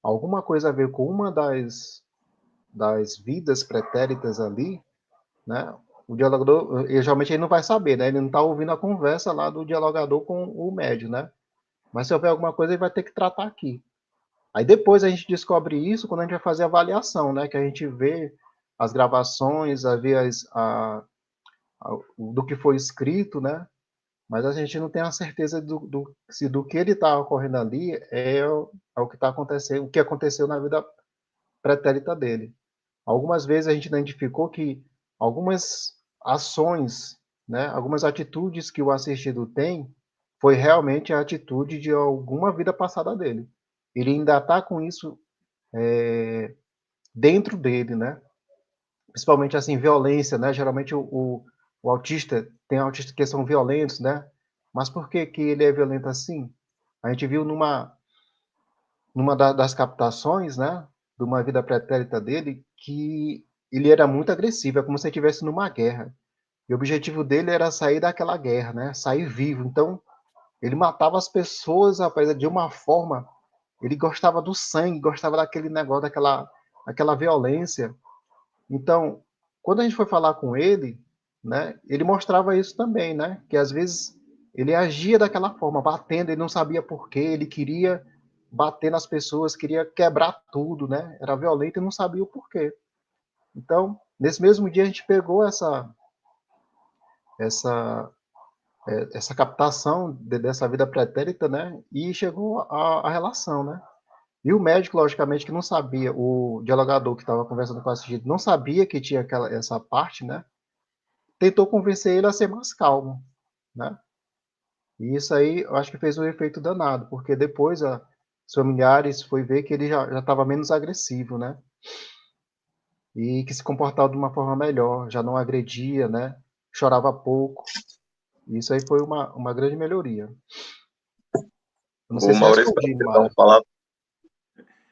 alguma coisa a ver com uma das vidas pretéritas ali, né? O dialogador, geralmente ele não vai saber, né? Ele não está ouvindo a conversa lá do dialogador com o médium, né? Mas se houver alguma coisa, ele vai ter que tratar aqui. Aí depois a gente descobre isso quando a gente vai fazer a avaliação, né? Que a gente vê as gravações, vê do que foi escrito, né? Mas a gente não tem a certeza se do que ele está ocorrendo ali é o que está acontecendo, o que aconteceu na vida pretérita dele. Algumas vezes a gente identificou que algumas ações, né, algumas atitudes que o assistido tem, foi realmente a atitude de alguma vida passada dele. Ele ainda está com isso dentro dele, né? Principalmente assim, violência, né? Geralmente o autista, tem autistas que são violentos, né? Mas por que que ele é violento assim? A gente viu numa das captações, né, de uma vida pretérita dele, que ele era muito agressivo, é como se ele estivesse numa guerra. E o objetivo dele era sair daquela guerra, né, sair vivo. Então, ele matava as pessoas, rapaz, de uma forma. Ele gostava do sangue, gostava daquele negócio, daquela violência. Então, quando a gente foi falar com ele, né, ele mostrava isso também, né, que às vezes ele agia daquela forma, batendo, ele não sabia por quê, ele queria bater nas pessoas, queria quebrar tudo, né, era violento e não sabia o porquê. Então, nesse mesmo dia a gente pegou essa essa captação dessa vida pretérita, né, e chegou a relação, né. E o médico, logicamente, que não sabia, o dialogador que estava conversando com o assistido, não sabia que tinha essa parte, né, tentou convencer ele a ser mais calmo, né. E isso aí, eu acho que fez um efeito danado, porque depois os familiares foi ver que ele já estava menos agressivo, né, e que se comportava de uma forma melhor, já não agredia, né, chorava pouco. Isso aí foi uma grande melhoria. Eu não sei O se Maurício, respondi, então, Mara. falar.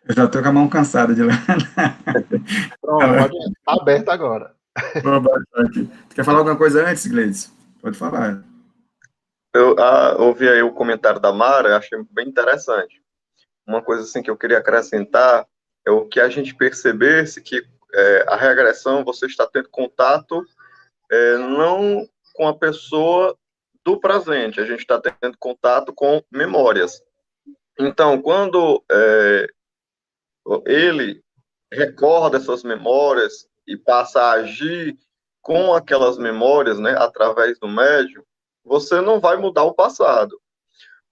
Eu já estou com a mão cansada de ler. Pronto, pode estar aberto agora. Vou baixar aqui. Tu quer falar alguma coisa antes, Gleice? Pode falar. Eu ouvi aí o comentário da Mara, achei bem interessante. Uma coisa assim que eu queria acrescentar é o que a gente percebesse que a regressão, você está tendo contato não com a pessoa do presente, a gente está tendo contato com memórias. Então, quando ele recorda essas memórias e passa a agir com aquelas memórias, né, através do médium, você não vai mudar o passado.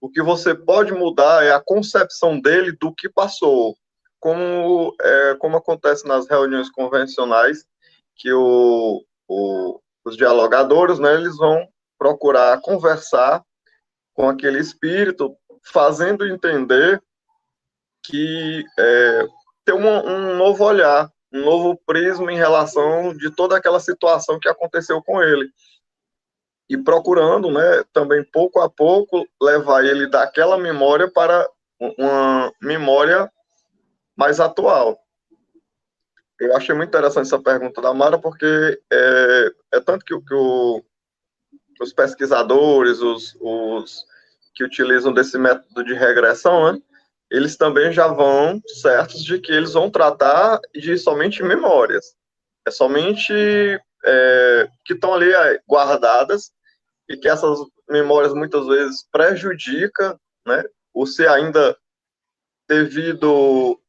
O que você pode mudar é a concepção dele do que passou, como acontece nas reuniões convencionais, que os dialogadores, né, eles vão procurar conversar com aquele espírito, fazendo entender que tem um novo olhar, um novo prisma em relação de toda aquela situação que aconteceu com ele. E procurando, né, também pouco a pouco, levar ele daquela memória para uma memória mais atual. Eu achei muito interessante essa pergunta da Mara, porque é tanto que os pesquisadores, os que utilizam desse método de regressão, né, eles também já vão certos de que eles vão tratar de somente memórias. É somente que estão ali guardadas e que essas memórias muitas vezes prejudicam, né, você ainda devido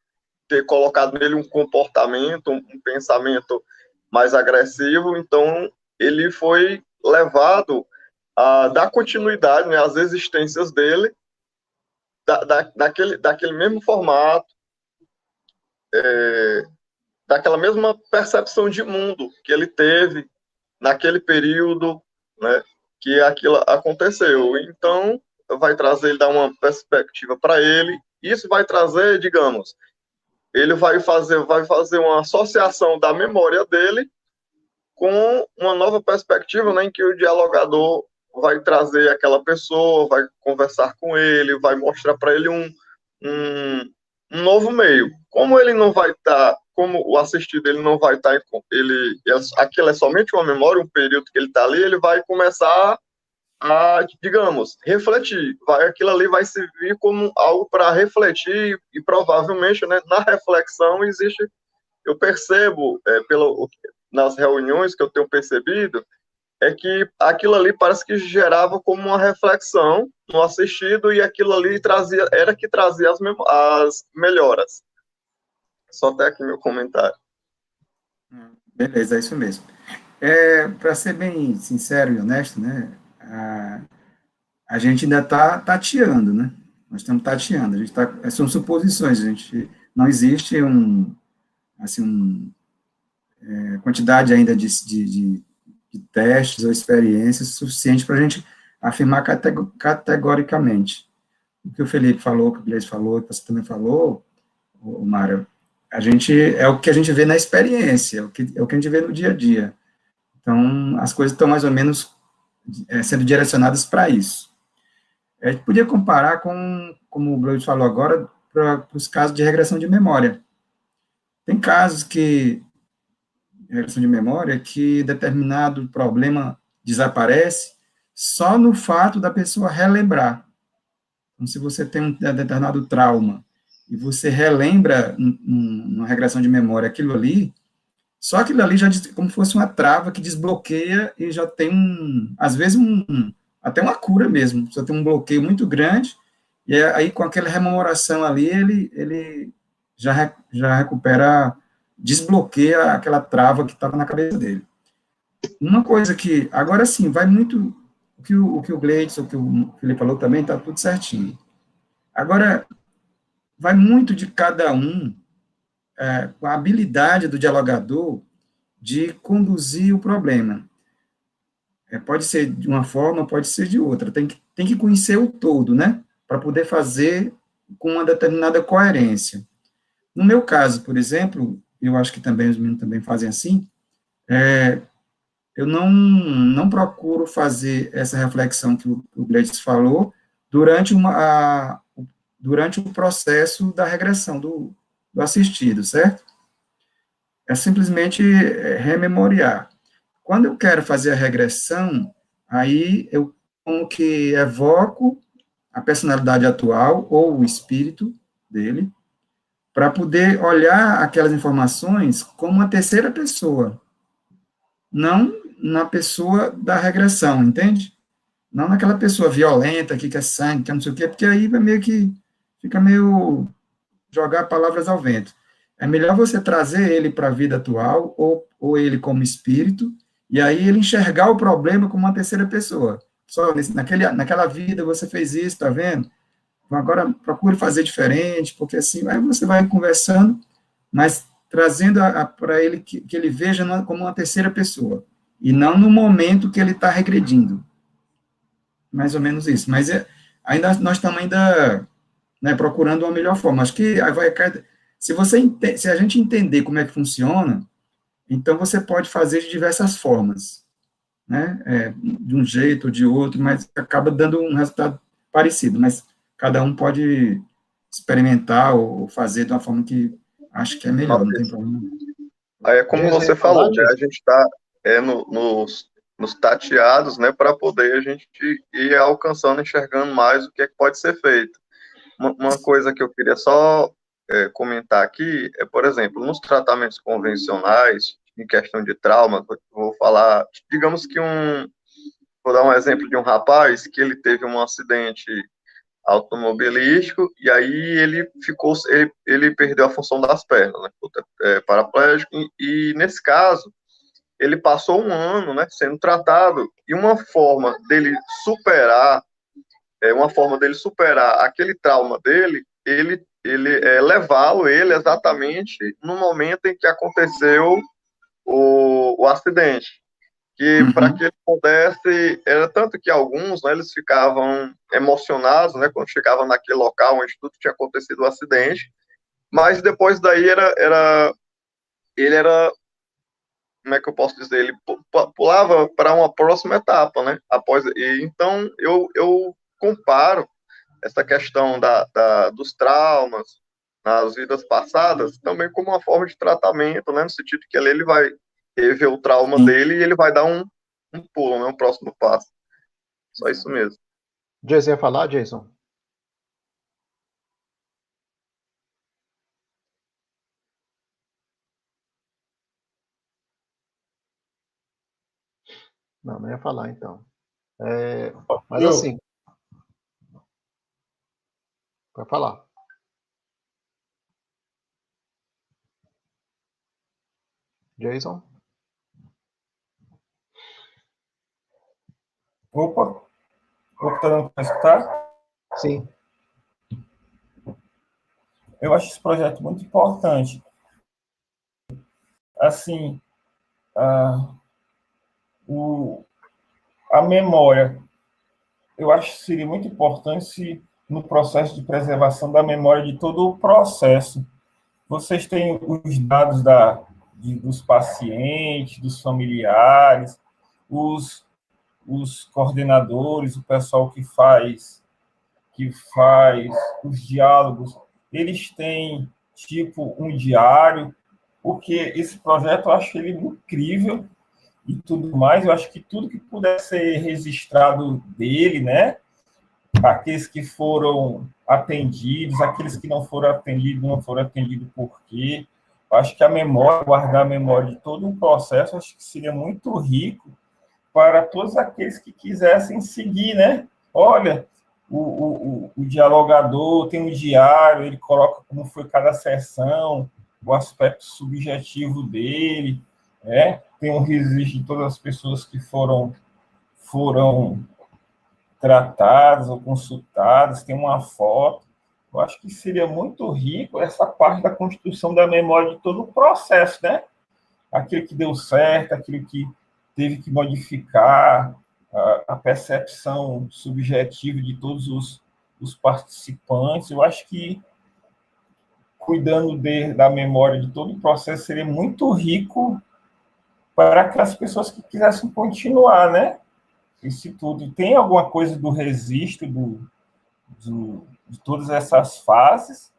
ter colocado nele um comportamento, um pensamento mais agressivo, então ele foi levado a dar continuidade, né, às existências dele, daquele mesmo formato, daquela mesma percepção de mundo que ele teve naquele período, né, que aquilo aconteceu. Então, vai trazer, dar uma perspectiva para ele. Isso vai trazer, digamos, ele vai fazer uma associação da memória dele com uma nova perspectiva, né, em que o dialogador vai trazer aquela pessoa, vai conversar com ele, vai mostrar para ele um novo meio. Como ele não vai estar, como o assistido ele não vai estar, aquilo é somente uma memória, um período que ele está ali, ele vai começar a, digamos, refletir. Aquilo ali vai servir como algo para refletir e provavelmente, né, na reflexão existe, eu percebo, nas reuniões que eu tenho percebido, é que aquilo ali parece que gerava como uma reflexão no assistido e aquilo ali era que trazia as melhoras. Só até aqui meu comentário. Beleza, é isso mesmo. Para ser bem sincero e honesto, né, a gente ainda está tateando, né? Nós estamos tateando, são suposições, não existe quantidade ainda de testes ou experiências suficiente para a gente afirmar categoricamente. O que o Felipe falou, o que o Gleice falou, o que você também falou, Mário, é o que a gente vê na experiência, é o que a gente vê no dia a dia. Então, as coisas estão mais ou menos sendo direcionadas para isso. A gente podia comparar como o Gleice falou agora, para os casos de regressão de memória. Tem casos regressão de memória, que determinado problema desaparece só no fato da pessoa relembrar. Então, se você tem um determinado trauma e você relembra numa regressão de memória aquilo ali, só aquilo ali já como se fosse uma trava que desbloqueia e já tem, às vezes, até uma cura mesmo. Você tem um bloqueio muito grande e aí com aquela rememoração ali, ele já recupera, desbloqueia aquela trava que estava na cabeça dele. Uma coisa que, agora sim, vai muito, o que o Gleidson, o que o Felipe falou também, está tudo certinho. Agora, vai muito de cada um, com a habilidade do dialogador de conduzir o problema. Pode ser de uma forma, pode ser de outra. Tem que conhecer o todo, né? Para poder fazer com uma determinada coerência. No meu caso, por exemplo, eu acho que também os meninos também fazem assim, eu não procuro fazer essa reflexão que o Gleice falou durante o processo da regressão do assistido, certo? É simplesmente rememoriar. Quando eu quero fazer a regressão, aí eu como que evoco a personalidade atual ou o espírito dele, para poder olhar aquelas informações como uma terceira pessoa, não na pessoa da regressão, entende? Não naquela pessoa violenta, que quer sangue, que não sei o quê, porque aí fica meio jogar palavras ao vento. é melhor você trazer ele para a vida atual, ou ele como espírito, e aí ele enxergar o problema como uma terceira pessoa. Só naquela vida você fez isso, tá vendo? Então, agora procure fazer diferente, porque assim, aí você vai conversando, mas trazendo para ele que ele veja como uma terceira pessoa, e não no momento que ele está regredindo. Mais ou menos isso. Mas ainda nós estamos ainda, né, procurando uma melhor forma. Acho que se a gente entender como é que funciona, então você pode fazer de diversas formas, né? De um jeito ou de outro, mas acaba dando um resultado parecido. Mas cada um pode experimentar ou fazer de uma forma que acho que é melhor, não tem problema. Aí é como Jason, você ia falar, falou, né? A Jason? gente está nos tateados, né, para poder a gente ir alcançando, enxergando mais o que é que pode ser feito. Uma coisa que eu queria só comentar aqui é, por exemplo, nos tratamentos convencionais, em questão de trauma, eu vou falar, digamos que vou dar um exemplo de um rapaz que ele teve um acidente automobilístico e aí ele perdeu a função das pernas, né, paraplégico, e nesse caso ele passou um ano, né, sendo tratado, e uma forma dele superar aquele trauma dele, levá-lo ele exatamente no momento em que aconteceu o acidente, que para Uhum. que ele pudesse, era tanto que alguns, né, eles ficavam emocionados, né, quando chegavam naquele local onde tudo tinha acontecido o acidente, mas depois daí ele era, como é que eu posso dizer, ele pulava para uma próxima etapa, né? Então eu comparo essa questão dos traumas nas vidas passadas também como uma forma de tratamento, né? No sentido que ele vai rever o trauma Sim. dele e ele vai dar um pulo, né? Um próximo passo. Só isso mesmo. Jason ia falar, Jason? Não, não ia falar, então. Mas Eu, assim, vai falar. Jason? opa, tá dando para escutar? Sim. Eu acho esse projeto muito importante. Assim, a, a memória, eu acho que seria muito importante se no processo de preservação da memória de todo o processo, vocês têm os dados dos pacientes, dos familiares, os coordenadores, o pessoal que faz os diálogos, eles têm tipo um diário, porque esse projeto eu acho ele incrível e tudo mais. Eu acho que tudo que puder ser registrado dele, né? Aqueles que foram atendidos, aqueles que não foram atendidos por quê. Eu acho que a memória, guardar a memória de todo um processo, acho que seria muito rico para todos aqueles que quisessem seguir, né? Olha, o dialogador tem um diário, ele coloca como foi cada sessão, o aspecto subjetivo dele, né? Tem um registro de todas as pessoas que foram tratadas ou consultadas, tem uma foto. Eu acho que seria muito rico essa parte da construção da memória de todo o processo, né? Aquilo que deu certo, aquilo que teve que modificar, a percepção subjetiva de todos os participantes. Eu acho que cuidando da memória de todo o processo seria muito rico para aquelas pessoas que quisessem continuar, né? Isso tudo. Tem alguma coisa do registro de todas essas fases?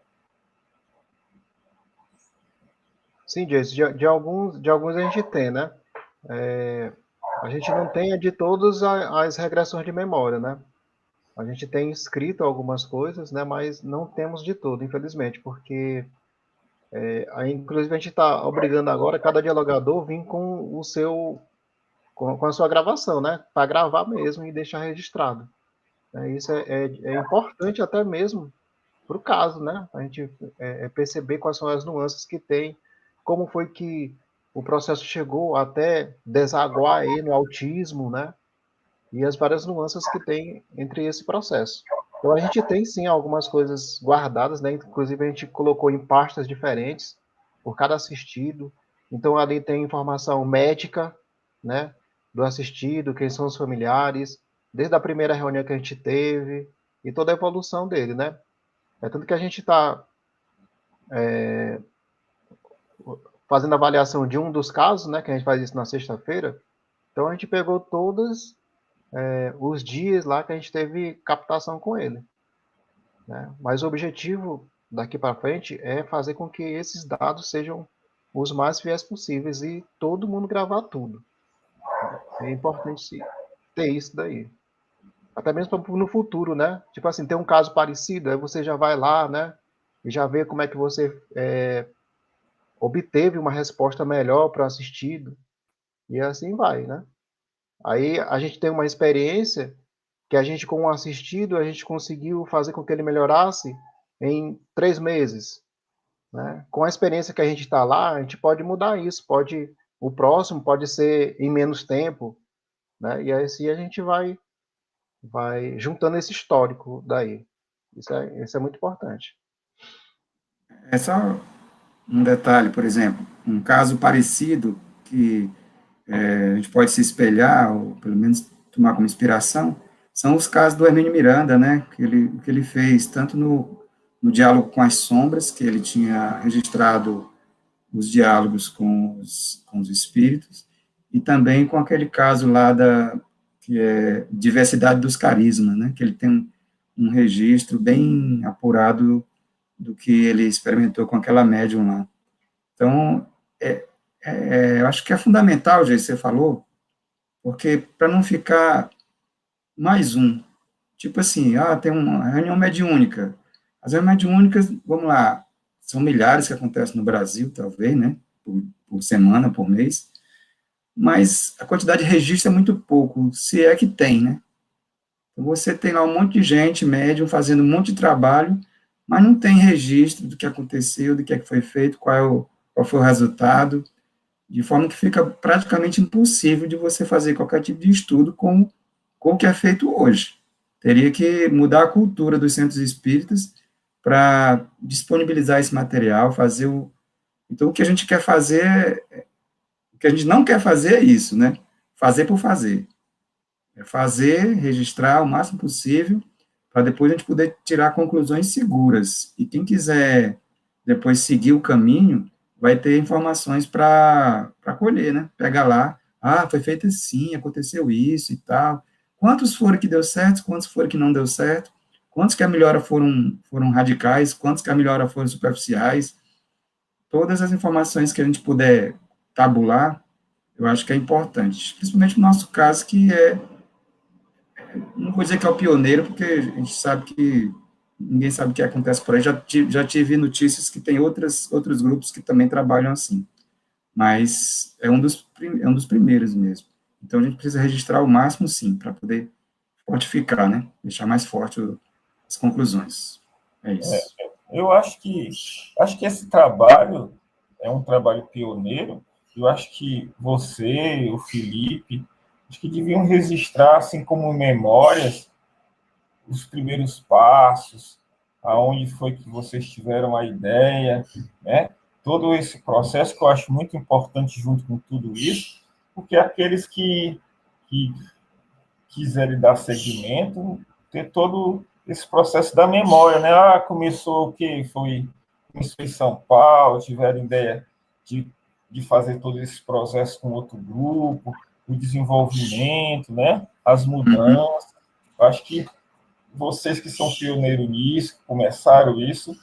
Sim, Jason, de alguns a gente tem, né? A gente não tem de todas as regressões de memória, né? A gente tem escrito algumas coisas, né? Mas não temos de tudo, infelizmente, porque inclusive a gente está obrigando agora cada dialogador vir com a sua gravação, né? Para gravar mesmo e deixar registrado. Isso é importante até mesmo o caso, né? A gente perceber quais são as nuances que tem, como foi que o processo chegou até desaguar aí no autismo, né? E as várias nuances que tem entre esse processo. Então a gente tem sim algumas coisas guardadas, né? Inclusive a gente colocou em pastas diferentes por cada assistido. Então ali tem informação médica, né? Do assistido, quem são os familiares, desde a primeira reunião que a gente teve e toda a evolução dele, né? É tanto que a gente está fazendo avaliação de um dos casos, né? Que a gente faz isso na sexta-feira. Então a gente pegou todos os dias lá que a gente teve captação com ele, né? Mas o objetivo daqui para frente é fazer com que esses dados sejam os mais fiéis possíveis e todo mundo gravar tudo. É importante ter isso daí. Até mesmo no futuro, né? Tipo assim, tem um caso parecido, aí você já vai lá, né? E já vê como é que você obteve uma resposta melhor para o assistido. E assim vai, né? Aí a gente tem uma experiência que a gente, com o assistido, a gente conseguiu fazer com que ele melhorasse em 3 meses, né? Com a experiência que a gente está lá, a gente pode mudar isso, o próximo pode ser em menos tempo, né? E assim a gente vai juntando esse histórico daí. Isso é muito importante. É só um detalhe, por exemplo, um caso parecido que a gente pode se espelhar, ou pelo menos tomar como inspiração, são os casos do Hermínio Miranda, né, que ele fez tanto no diálogo com as sombras, que ele tinha registrado os diálogos com os espíritos, e também com aquele caso lá que é diversidade dos carismas, né, que ele tem um registro bem apurado do que ele experimentou com aquela médium lá. Então, eu acho que é fundamental, já você falou, porque para não ficar mais um, tipo assim, tem uma reunião mediúnica. As reuniões mediúnicas, vamos lá, são milhares que acontecem no Brasil, talvez, né, por semana, por mês, mas a quantidade de registro é muito pouco, se é que tem, né? Então, você tem lá um monte de gente, médium, fazendo um monte de trabalho, mas não tem registro do que aconteceu, do que é que foi feito, qual foi o resultado, de forma que fica praticamente impossível de você fazer qualquer tipo de estudo com o que é feito hoje. Teria que mudar a cultura dos centros espíritas para disponibilizar esse material, fazer o... Então, o que a gente quer fazer, o que a gente não quer fazer é isso, né? Fazer por fazer. É fazer, registrar o máximo possível, para depois a gente poder tirar conclusões seguras. E quem quiser depois seguir o caminho, vai ter informações para colher, né? Pega lá, foi feito assim, aconteceu isso e tal. Quantos foram que deu certo, quantos foram que não deu certo, quantos que a melhora foram radicais, quantos que a melhora foram superficiais. Todas as informações que a gente puder tabular, eu acho que é importante. Principalmente no nosso caso, que não vou dizer que é o pioneiro, porque a gente sabe que ninguém sabe o que acontece por aí. Já tive notícias que tem outros grupos que também trabalham assim, mas é um dos primeiros mesmo. Então, a gente precisa registrar o máximo, sim, para poder fortificar, né? Deixar mais forte as conclusões. É isso. Eu acho que esse trabalho é um trabalho pioneiro. Eu acho que você, o Felipe, acho que deviam registrar, assim como memórias, os primeiros passos, aonde foi que vocês tiveram a ideia, né? Todo esse processo que eu acho muito importante junto com tudo isso, porque aqueles que quiserem dar seguimento, ter todo esse processo da memória, né? Começou o quê? Começou em São Paulo, tiveram ideia de, de fazer todo esse processo com outro grupo, o desenvolvimento, né? As mudanças. Eu acho que vocês que são pioneiros nisso, que começaram isso,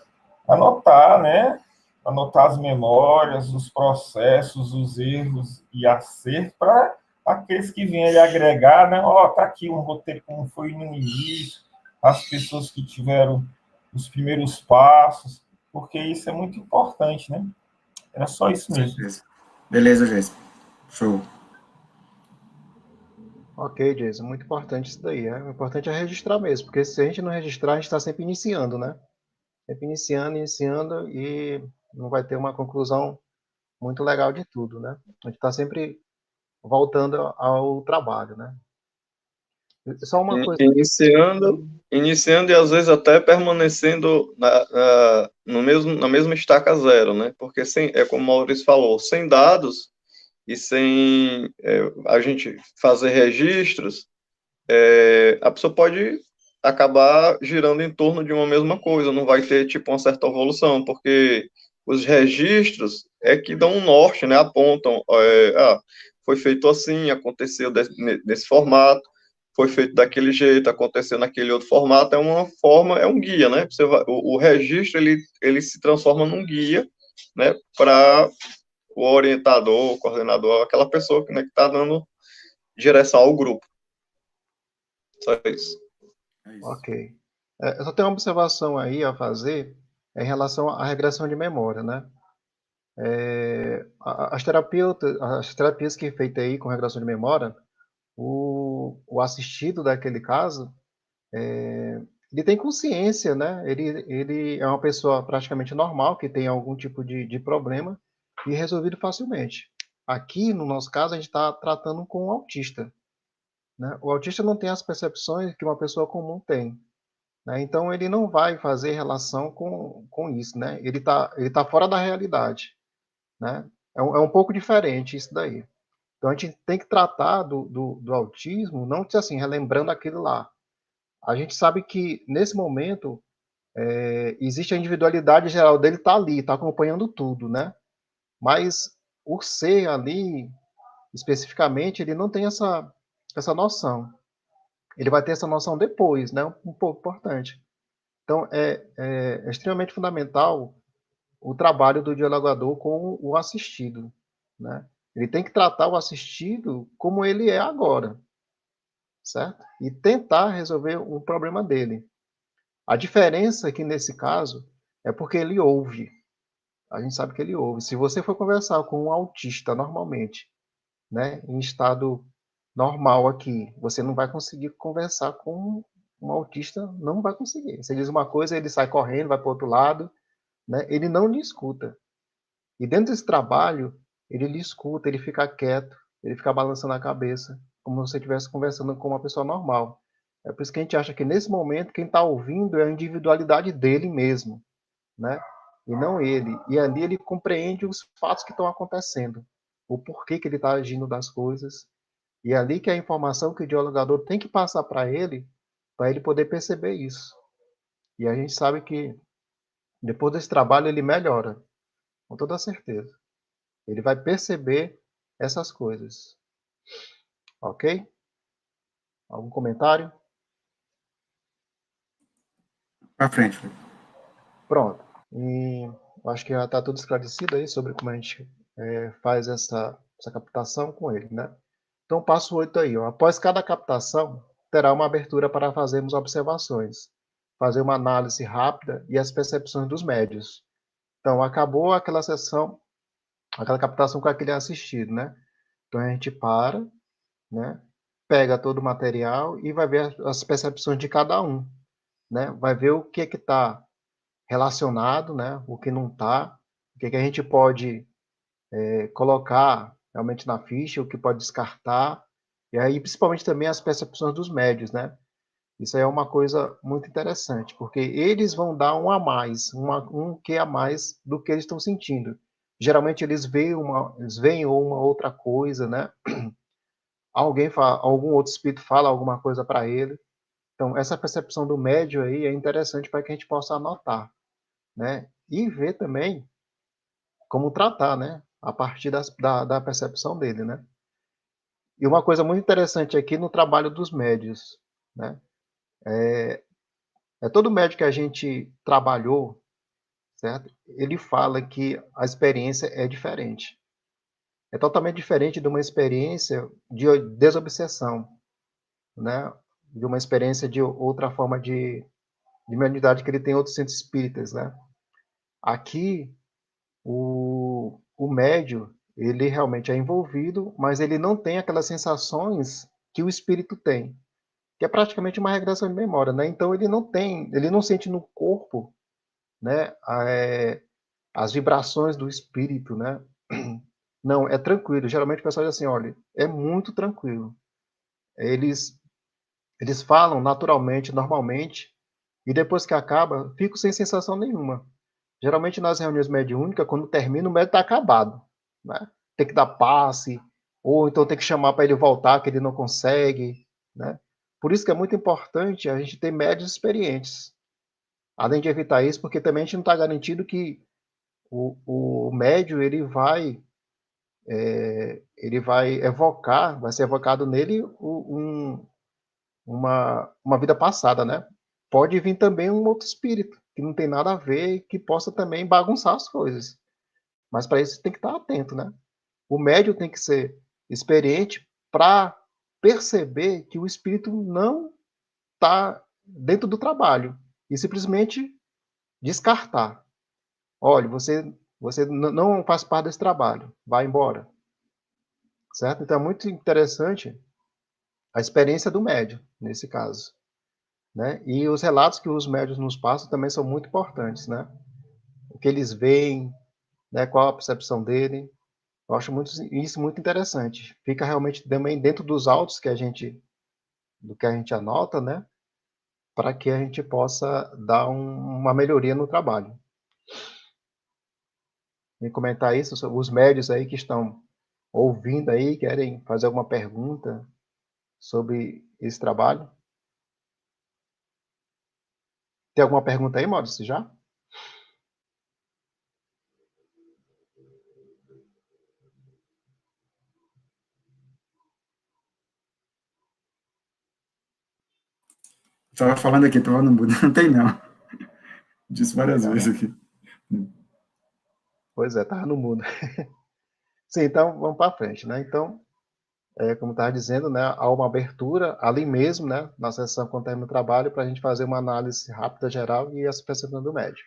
anotar, né? Anotar as memórias, os processos, os erros e acertos para aqueles que vêm agregar, né? Tá aqui um roteiro como foi no início, as pessoas que tiveram os primeiros passos, porque isso é muito importante, né? Era só isso Com mesmo. certeza. Beleza, Jéssica. Show. Ok, Jason, muito importante isso daí. O importante é registrar mesmo, porque se a gente não registrar, a gente está sempre iniciando, né? sempre iniciando, e não vai ter uma conclusão muito legal de tudo, né? A gente está sempre voltando ao trabalho, né? Só uma coisa. Iniciando e às vezes até permanecendo na mesma estaca zero, né? Porque é como o Maurício falou, sem dados e sem a gente fazer registros, a pessoa pode acabar girando em torno de uma mesma coisa, não vai ter tipo uma certa evolução, porque os registros é que dão um norte, né? Apontam, foi feito assim, aconteceu desse formato, foi feito daquele jeito, aconteceu naquele outro formato, é uma forma, é um guia, né? O registro, ele se transforma num guia, né? Para o orientador, o coordenador, aquela pessoa que está dando direção ao grupo. Só isso. Ok. Eu só tenho uma observação aí a fazer em relação à regressão de memória, né? As terapias que é feita aí com regressão de memória, o assistido daquele caso, ele tem consciência, né? Ele é uma pessoa praticamente normal, que tem algum tipo de problema e resolvido facilmente. Aqui, no nosso caso, a gente está tratando com um autista, né? O autista não tem as percepções que uma pessoa comum tem, né? Então, ele não vai fazer relação com isso, né? Ele tá fora da realidade, né? É um pouco diferente isso daí. Então, a gente tem que tratar do autismo, não assim, relembrando aquilo lá. A gente sabe que, nesse momento, existe a individualidade geral dele, tá ali, tá acompanhando tudo, né? Mas o ser ali, especificamente, ele não tem essa noção. Ele vai ter essa noção depois, né? Um pouco importante. Então, é extremamente fundamental o trabalho do dialogador com o assistido, né? Ele tem que tratar o assistido como ele é agora, certo? E tentar resolver o problema dele. A diferença aqui nesse caso é porque ele ouve. A gente sabe que ele ouve. Se você for conversar com um autista normalmente, né, em estado normal aqui, você não vai conseguir conversar com um autista, não vai conseguir. Você diz uma coisa, ele sai correndo, vai para o outro lado, né? Ele não lhe escuta. E dentro desse trabalho, ele lhe escuta, ele fica quieto, ele fica balançando a cabeça, como se você estivesse conversando com uma pessoa normal. É por isso que a gente acha que nesse momento quem está ouvindo é a individualidade dele mesmo, né? E não ele. E ali ele compreende os fatos que estão acontecendo, o porquê que ele está agindo das coisas. E é ali que a informação que o dialogador tem que passar para ele poder perceber isso. E a gente sabe que depois desse trabalho ele melhora, com toda certeza. Ele vai perceber essas coisas. Ok? Algum comentário? Para frente. Pronto. E eu acho que já está tudo esclarecido aí sobre como a gente faz essa captação com ele, né? Então, passo 8 aí. Ó. Após cada captação, terá uma abertura para fazermos observações, fazer uma análise rápida e as percepções dos médios. Então, acabou aquela sessão, aquela captação com aquele assistido, né? Então, a gente para, né? Pega todo o material e vai ver as percepções de cada um, né? Vai ver o que está relacionado, né? O que não está, o que a gente pode colocar realmente na ficha, o que pode descartar, e aí principalmente também as percepções dos médios, né? Isso aí é uma coisa muito interessante, porque eles vão dar um a mais, um que a mais do que eles estão sentindo. Geralmente eles veem uma outra coisa, né? Algum outro espírito fala alguma coisa para ele. Então, essa percepção do médio aí é interessante para que a gente possa anotar, né? E ver também como tratar, né? A partir da percepção dele, né? E uma coisa muito interessante aqui no trabalho dos médios, né? Todo médico que a gente trabalhou, certo? Ele fala que a experiência é diferente. É totalmente diferente de uma experiência de desobsessão, né? De uma experiência de outra forma de mediunidade que ele tem outros centros espíritas, né? Aqui, o médio, ele realmente é envolvido, mas ele não tem aquelas sensações que o espírito tem, que é praticamente uma regressão de memória, né? Então ele não sente no corpo, né, as vibrações do espírito, né? Não, é tranquilo. Geralmente o pessoal diz assim, olha, é muito tranquilo. Eles falam naturalmente, normalmente, e depois que acaba, fico sem sensação nenhuma. Geralmente nas reuniões mediúnicas, quando termina, o médium está acabado, né? Tem que dar passe, ou então tem que chamar para ele voltar, que ele não consegue, né? Por isso que é muito importante a gente ter médios experientes. Além de evitar isso, porque também a gente não está garantido que o médio ele vai evocar, vai ser evocado nele uma vida passada, né? Pode vir também um outro espírito que não tem nada a ver, que possa também bagunçar as coisas. Mas para isso tem que estar atento, né? O médium tem que ser experiente para perceber que o espírito não está dentro do trabalho e simplesmente descartar. Olha, você não faz parte desse trabalho, vai embora, certo? Então é muito interessante a experiência do médium nesse caso, né? E os relatos que os médios nos passam também são muito importantes, né? O que eles veem, né? Qual a percepção dele. Eu acho isso muito interessante. Fica realmente também dentro dos autos do que a gente anota, né? Para que a gente possa dar uma melhoria no trabalho. E comentar isso, os médios aí que estão ouvindo aí, querem fazer alguma pergunta sobre esse trabalho? Tem alguma pergunta aí, Maurício, já? Estava falando aqui, estava no mudo, não tem não. Disse várias Legal, vezes né? aqui. Pois é, estava no mundo. Sim, então vamos para frente, né? Então, como estava dizendo, né, há uma abertura ali mesmo, né, na sessão quando termina o trabalho, para a gente fazer uma análise rápida geral e essa percepção do médium.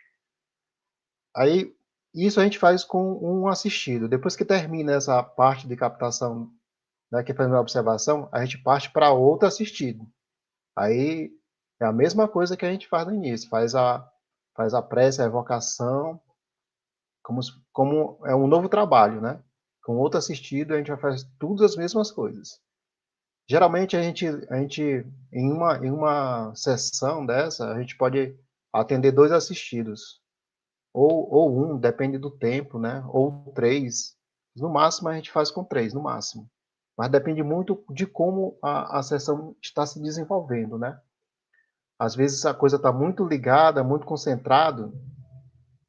Aí, isso a gente faz com um assistido. Depois que termina essa parte de captação, né, que faz uma observação, a gente parte para outro assistido. Aí é a mesma coisa que a gente faz no início, faz a prece, a evocação, como é um novo trabalho, né? Com outro assistido, a gente vai fazer tudo as mesmas coisas. Geralmente, em uma sessão dessa, a gente pode atender 2 assistidos, ou um, depende do tempo, né? Ou 3. No máximo, a gente faz com 3, no máximo. Mas depende muito de como a sessão está se desenvolvendo, né? Às vezes a coisa está muito ligada, muito concentrado,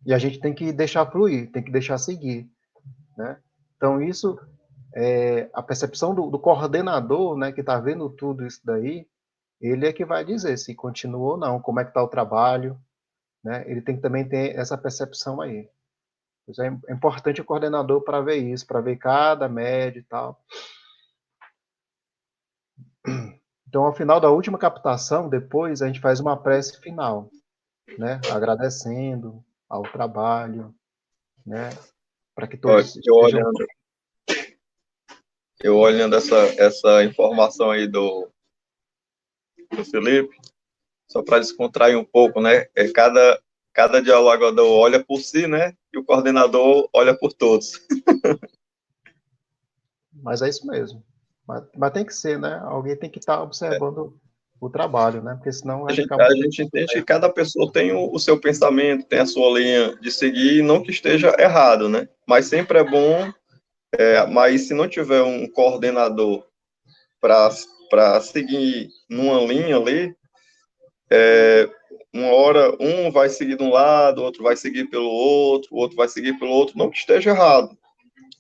e a gente tem que deixar fluir, tem que deixar seguir, né? Então, isso, a percepção do coordenador, né, que está vendo tudo isso daí, ele é que vai dizer se continua ou não, como é que está o trabalho, né? Ele tem que também ter essa percepção aí. É importante o coordenador para ver isso, para ver cada médio e tal. Então, ao final da última captação, depois a gente faz uma prece final, né? Agradecendo ao trabalho, né? Para que Olha, todos estejam. eu olhando essa informação aí do Felipe, só para descontrair um pouco, né? Cada dialogador olha por si, né? E o coordenador olha por todos. Mas é isso mesmo. Mas tem que ser, né? Alguém tem que estar observando o trabalho, né? Porque senão vai ficar A muito. gente entende que cada pessoa tem o seu pensamento, tem a sua linha de seguir, não que esteja errado, né? Mas sempre é bom, mas se não tiver um coordenador para seguir numa linha ali, uma hora um vai seguir de um lado, outro vai seguir pelo outro, o outro vai seguir pelo outro, não que esteja errado,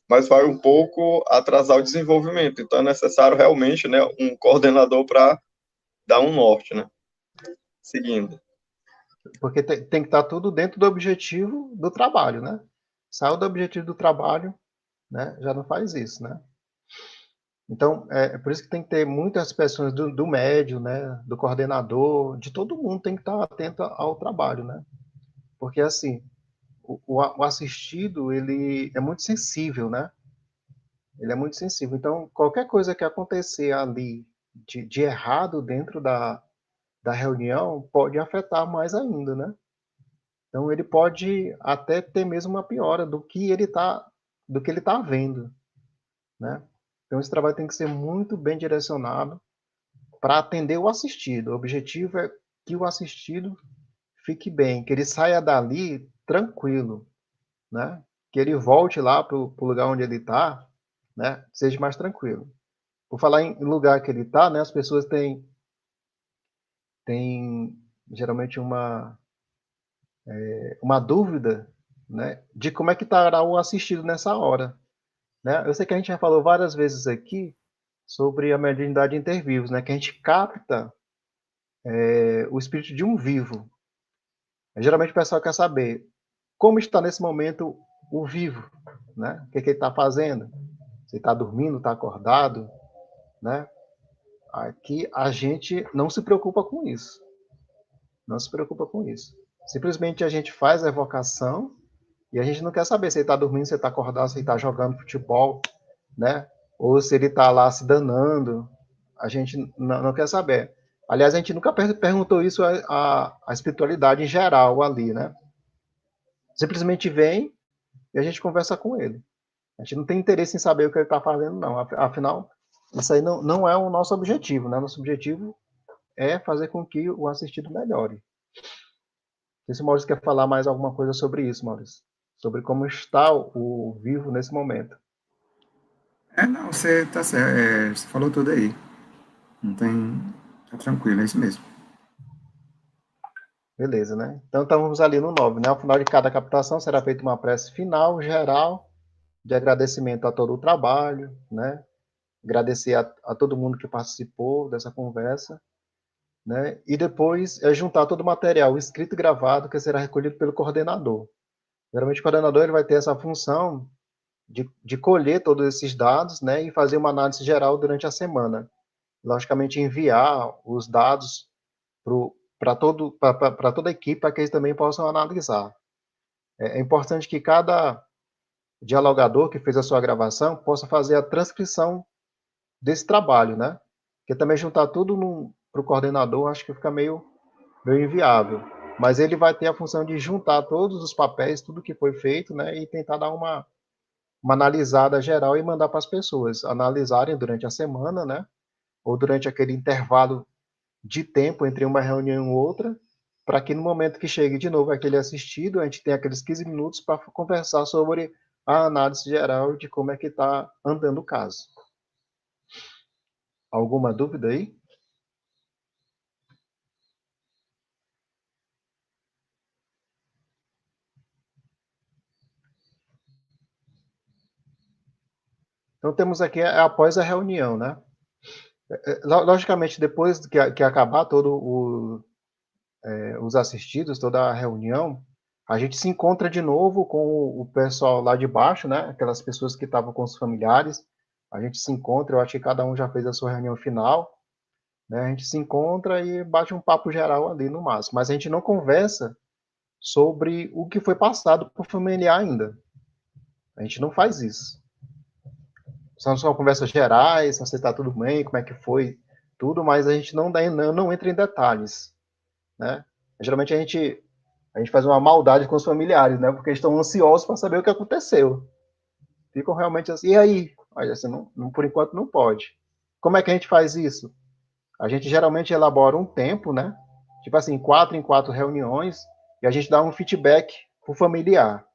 mas vai um pouco atrasar o desenvolvimento. Então é necessário realmente, né, um coordenador para dar um norte, né? Seguindo. Porque tem que estar tudo dentro do objetivo do trabalho, né? Saiu do objetivo do trabalho, né? Já não faz isso, né? Então, é por isso que tem que ter muitas pessoas do médio, né? Do coordenador, de todo mundo tem que estar atento ao trabalho, né? Porque, assim, o assistido, ele é muito sensível, né? Ele é muito sensível. Então, qualquer coisa que acontecer ali de errado dentro da reunião pode afetar mais ainda, né? Então, ele pode até ter mesmo uma piora do que ele está vendo, né? Então, esse trabalho tem que ser muito bem direcionado para atender o assistido. O objetivo é que o assistido fique bem, que ele saia dali tranquilo, né? Que ele volte lá para o lugar onde ele está, né? Seja mais tranquilo. Por falar em lugar que ele está, né? As pessoas têm geralmente uma dúvida, né? De como é que estará o assistido nessa hora, né? Eu sei que a gente já falou várias vezes aqui sobre a mediunidade intervivos, né? Que a gente capta o espírito de um vivo. Geralmente o pessoal quer saber como está nesse momento o vivo, né? O que ele está fazendo? Se está dormindo, está acordado, né? Aqui a gente não se preocupa com isso. Não se preocupa com isso. Simplesmente a gente faz a evocação e a gente não quer saber se ele está dormindo, se ele está acordado, se ele está jogando futebol, né? Ou se ele está lá se danando. A gente não quer saber. Aliás, a gente nunca perguntou isso à espiritualidade em geral ali, né? Simplesmente vem e a gente conversa com ele. A gente não tem interesse em saber o que ele está fazendo, não. Afinal, isso aí não é o nosso objetivo, né? Nosso objetivo é fazer com que o assistido melhore. Não sei se o Maurício quer falar mais alguma coisa sobre isso, Maurício. Sobre como está o vivo nesse momento. Não, você tá certo, você falou tudo aí. Não tem. Tá tranquilo, é isso mesmo. Beleza, né? Então estamos ali no 9, né? Ao final de cada captação será feita uma prece final, geral, de agradecimento a todo o trabalho, né? Agradecer a todo mundo que participou dessa conversa, né? E depois juntar todo o material escrito e gravado que será recolhido pelo coordenador. Geralmente o coordenador ele vai ter essa função de colher todos esses dados, né? E fazer uma análise geral durante a semana. Logicamente enviar os dados para toda a equipe para que eles também possam analisar. É importante que cada dialogador que fez a sua gravação possa fazer a transcrição desse trabalho, né? Porque também juntar tudo para o coordenador, acho que fica meio inviável. Mas ele vai ter a função de juntar todos os papéis, tudo que foi feito, né? E tentar dar uma analisada geral e mandar para as pessoas analisarem durante a semana, né? Ou durante aquele intervalo de tempo entre uma reunião e outra, para que no momento que chegue de novo aquele assistido, a gente tenha aqueles 15 minutos para conversar sobre a análise geral de como é que está andando o caso. Alguma dúvida aí? Então, temos aqui após a reunião, né? Logicamente, depois que acabar os assistidos, toda a reunião, a gente se encontra de novo com o pessoal lá de baixo, né? Aquelas pessoas que estavam com os familiares. A gente se encontra, eu acho que cada um já fez a sua reunião final, né? A gente se encontra e bate um papo geral ali no máximo. Mas a gente não conversa sobre o que foi passado por familiar ainda. A gente não faz isso. São só conversas gerais, se está tudo bem, como é que foi, tudo, mas a gente não entra em detalhes, né? Geralmente a gente faz uma maldade com os familiares, né? Porque eles estão ansiosos para saber o que aconteceu. Ficam realmente assim, e aí? Mas assim, por enquanto não pode. Como é que a gente faz isso? A gente geralmente elabora um tempo, né? Tipo assim, 4 em 4 reuniões, e a gente dá um feedback pro familiar,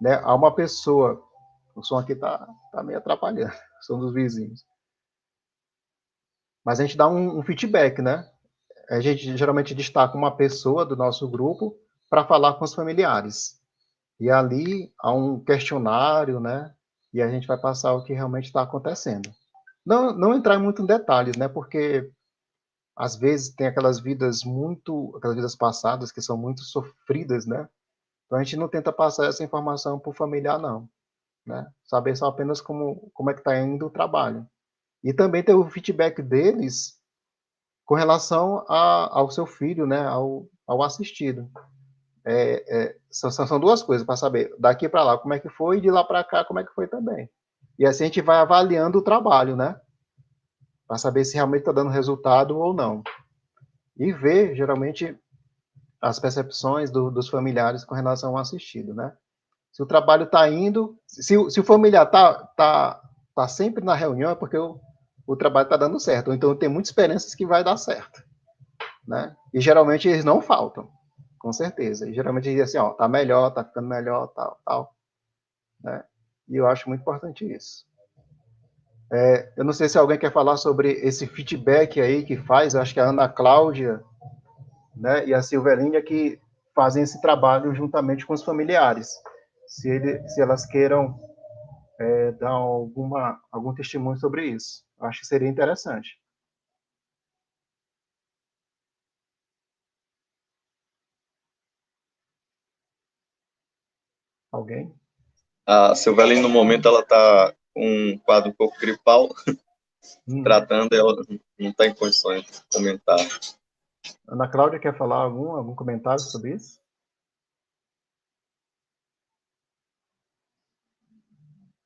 né? A uma pessoa. O som aqui tá meio atrapalhando, o som dos vizinhos. Mas a gente dá um feedback, né? A gente geralmente destaca uma pessoa do nosso grupo para falar com os familiares. E ali há um questionário, né? E a gente vai passar o que realmente está acontecendo. Não entrar muito em detalhes, né? Porque às vezes tem aquelas vidas passadas que são muito sofridas, né? Então a gente não tenta passar essa informação para o familiar, não. Né? Saber só apenas como é que está indo o trabalho. E também ter o feedback deles com relação ao seu filho, né? Ao assistido. São duas coisas para saber. Daqui para lá como é que foi e de lá para cá como é que foi também. E assim a gente vai avaliando o trabalho, né? Para saber se realmente está dando resultado ou não. E ver, geralmente, as percepções dos familiares com relação ao assistido, né? Se o trabalho está indo, se o familiar tá sempre na reunião, é porque o trabalho está dando certo. Ou então tem muitas esperanças que vai dar certo, né? E geralmente eles não faltam, com certeza. E geralmente eles dizem assim, ó, tá melhor, tá ficando melhor, tal, né? E eu acho muito importante isso. Eu não sei se alguém quer falar sobre esse feedback aí que faz, eu acho que a Ana Cláudia, né, e a Silvelínea que fazem esse trabalho juntamente com os familiares. Se elas queiram dar algum testemunho sobre isso. Eu acho que seria interessante. Alguém? A Silvelina, no momento, ela está com um quadro um pouco gripal, tratando, ela não está em condições de comentar. Ana Cláudia quer falar algum comentário sobre isso?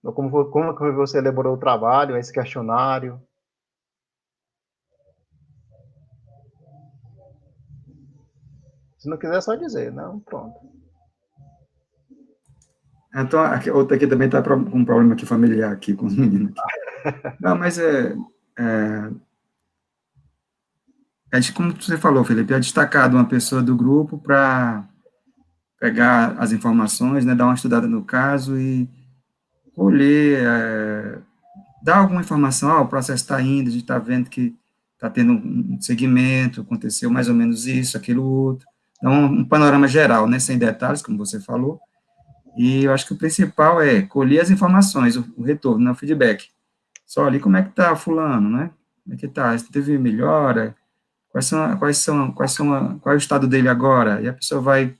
Ou como que você elaborou o trabalho, esse questionário? Se não quiser, é só dizer. Não, pronto. Então, outra aqui também está com um problema aqui familiar aqui com os meninos. Não, mas como você falou, Felipe, é destacado uma pessoa do grupo para pegar as informações, né, dar uma estudada no caso e colher, dar alguma informação, o processo está indo, a gente está vendo que está tendo um segmento, aconteceu mais ou menos isso, aquilo outro, dá um panorama geral, né, sem detalhes, como você falou, e eu acho que o principal é colher as informações, o retorno, né, o feedback. Só ali como é que está fulano, né? Como é que está? Teve melhora? Qual é o estado dele agora? E a pessoa vai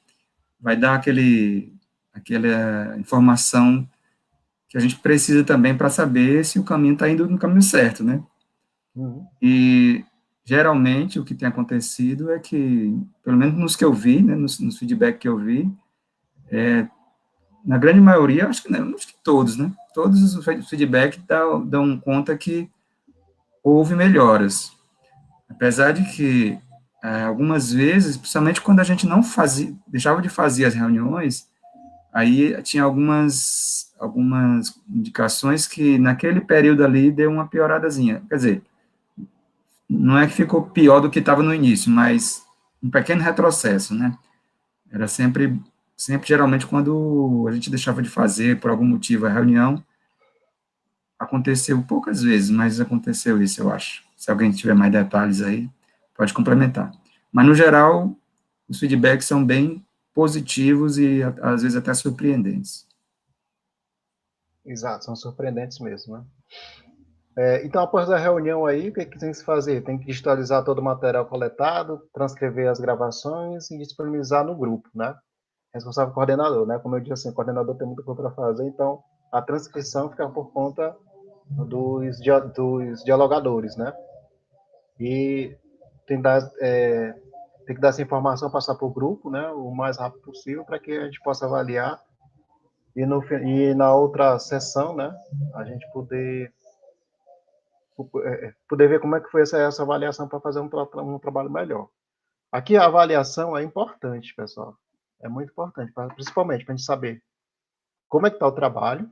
dar aquela informação que a gente precisa também para saber se o caminho está indo no caminho certo, né? Uhum. E geralmente o que tem acontecido é que, pelo menos nos que eu vi, né, nos feedback que eu vi, na grande maioria, acho que todos, né? Todos os feedback dão conta que houve melhoras. Apesar de que, algumas vezes, principalmente quando a gente não fazia, deixava de fazer as reuniões, aí tinha algumas indicações que naquele período ali deu uma pioradazinha. Quer dizer, não é que ficou pior do que estava no início, mas um pequeno retrocesso, né? Era sempre geralmente quando a gente deixava de fazer por algum motivo a reunião, aconteceu poucas vezes, mas aconteceu isso, eu acho. Se alguém tiver mais detalhes aí, pode complementar. Mas, no geral, os feedbacks são bem positivos e, às vezes, até surpreendentes. Exato, são surpreendentes mesmo, né? Então, após a reunião aí, o que tem que se fazer? Tem que digitalizar todo o material coletado, transcrever as gravações e disponibilizar no grupo, né? Responsável coordenador, né? Como eu disse, assim, o coordenador tem muita coisa para fazer, então a transcrição fica por conta dos dialogadores, né? E tem que dar essa informação, passar para o grupo, né? O mais rápido possível, para que a gente possa avaliar e na outra sessão, né? A gente poder ver como é que foi essa avaliação para fazer um trabalho melhor. Aqui a avaliação é importante, pessoal. É muito importante, principalmente para a gente saber como é que está o trabalho,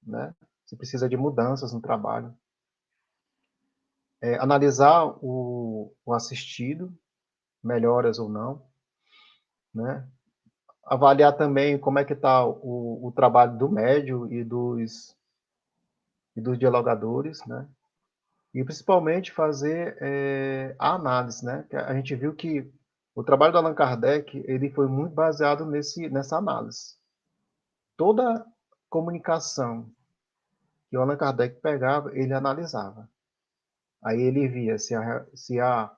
né? Se precisa de mudanças no trabalho. Analisar o assistido, melhoras ou não, né? Avaliar também como é que está o trabalho do médio e dos dialogadores, né? E principalmente fazer a análise, né? A gente viu que o trabalho do Allan Kardec ele foi muito baseado nessa análise. Toda comunicação que o Allan Kardec pegava, ele analisava. Aí ele via se a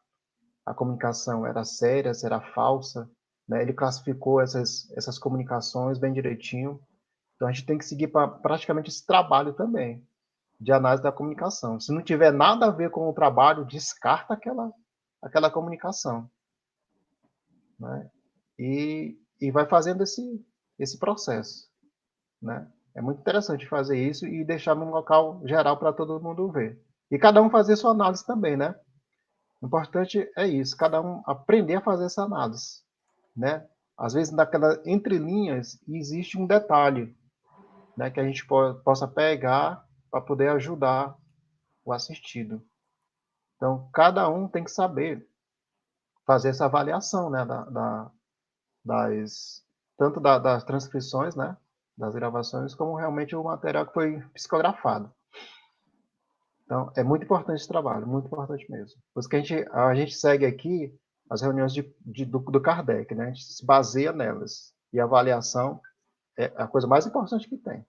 comunicação era séria, se era falsa, né? Ele classificou essas comunicações bem direitinho. Então a gente tem que seguir praticamente esse trabalho também de análise da comunicação. Se não tiver nada a ver com o trabalho, descarta aquela comunicação, né? E vai fazendo esse processo, né? É muito interessante fazer isso e deixar num local geral para todo mundo ver. E cada um fazer sua análise também, né? O importante é isso, cada um aprender a fazer essa análise, né? Às vezes, naquelas entrelinhas, existe um detalhe, né, que a gente possa pegar para poder ajudar o assistido. Então, cada um tem que saber fazer essa avaliação, né, tanto das transcrições, né, das gravações, como realmente o material que foi psicografado. Então, é muito importante esse trabalho, muito importante mesmo. Por isso que a gente segue aqui as reuniões do Kardec, né? A gente se baseia nelas. E a avaliação é a coisa mais importante que tem.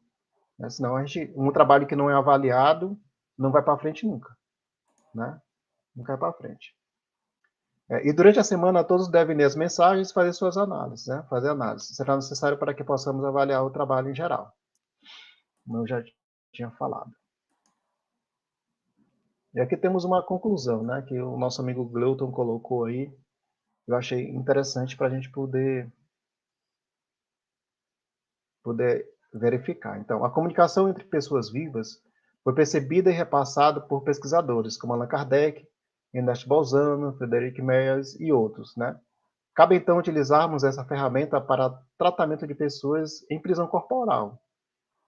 Né? Senão, um trabalho que não é avaliado não vai para frente nunca. Né? Não vai para frente. E durante a semana, todos devem ler as mensagens e fazer suas análises. Né? Fazer análise. Será necessário para que possamos avaliar o trabalho em geral. Como eu já tinha falado. E aqui temos uma conclusão, né, que o nosso amigo Gleuton colocou aí. Eu achei interessante para a gente poder verificar. Então, a comunicação entre pessoas vivas foi percebida e repassada por pesquisadores como Allan Kardec, Ernest Bolzano, Frederic Myers e outros, né? Cabe então utilizarmos essa ferramenta para tratamento de pessoas em prisão corporal,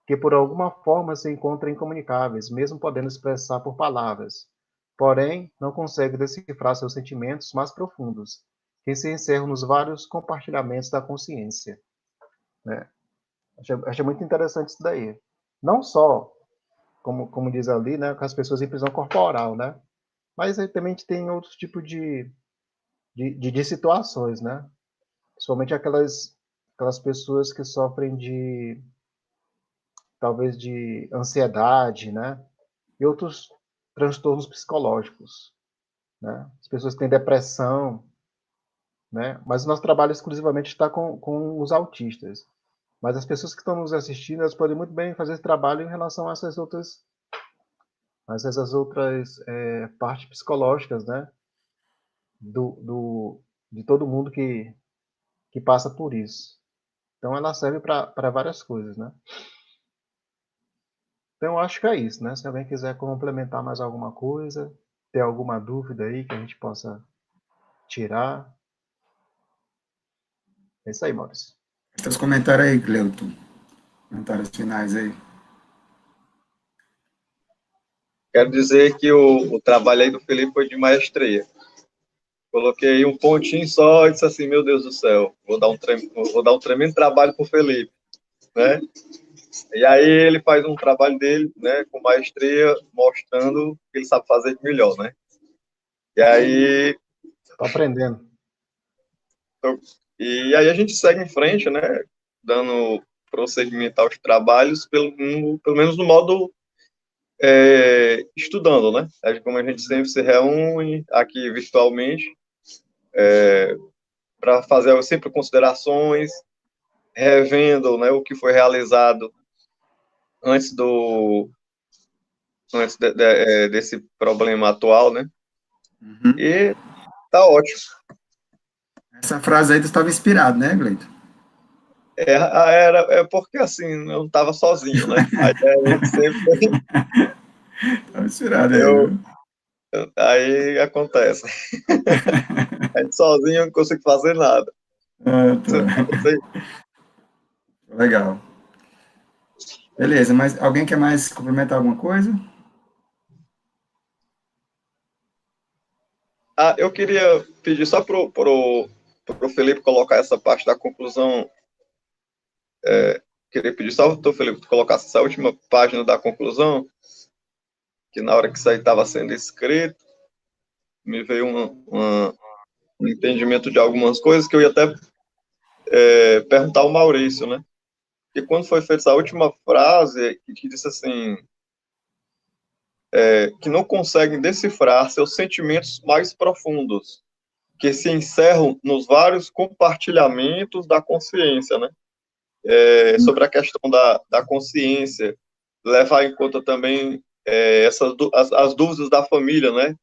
que por alguma forma se encontram incomunicáveis, mesmo podendo expressar por palavras, porém não conseguem decifrar seus sentimentos mais profundos, que se encerram nos vários compartilhamentos da consciência. Né? Achei muito interessante isso daí. Não só, como diz ali, né, com as pessoas em prisão corporal, né? Mas aí também a gente tem outros tipos de situações, né? Principalmente aquelas pessoas que sofrem talvez de ansiedade, né? E outros transtornos psicológicos, né? As pessoas que têm depressão, né? Mas o nosso trabalho exclusivamente está com os autistas. Mas as pessoas que estão nos assistindo, elas podem muito bem fazer esse trabalho em relação a essas outras partes psicológicas, né? De todo mundo que passa por isso. Então, ela serve para várias coisas, né? Então, eu acho que é isso, né? Se alguém quiser complementar mais alguma coisa, ter alguma dúvida aí que a gente possa tirar. É isso aí, Maurício. Seus comentários aí, Gleuton. Comentários finais aí. Quero dizer que o trabalho aí do Felipe foi de maestria. Coloquei um pontinho só e disse assim, meu Deus do céu, vou dar um tremendo trabalho para o Felipe, né? E aí ele faz um trabalho dele, né, com maestria, mostrando que ele sabe fazer de melhor, né? E aí... Estou aprendendo. E aí a gente segue em frente, né, dando procedimento aos trabalhos, pelo menos no modo estudando, né? Como a gente sempre se reúne aqui virtualmente, para fazer sempre considerações, revendo, né, o que foi realizado antes desse problema atual, né? Uhum. E tá ótimo. Essa frase aí tu estava inspirado, né, Gleuton? É porque, assim, eu não estava sozinho, né? A ideia sempre... Estava inspirado aí, Aí acontece. A gente sozinho não consigo fazer nada. Tá. Legal. Beleza, mas alguém quer mais complementar alguma coisa? Eu queria pedir só pro Felipe colocar essa parte da conclusão. Queria pedir só pro Felipe que colocasse essa última página da conclusão, que na hora que isso aí estava sendo escrito, me veio um entendimento de algumas coisas que eu ia até perguntar ao Maurício, né? E quando foi feita essa última frase, que disse assim, que não conseguem decifrar seus sentimentos mais profundos, que se encerram nos vários compartilhamentos da consciência, né? Sobre a questão da consciência, levar em conta também as dúvidas da família, né?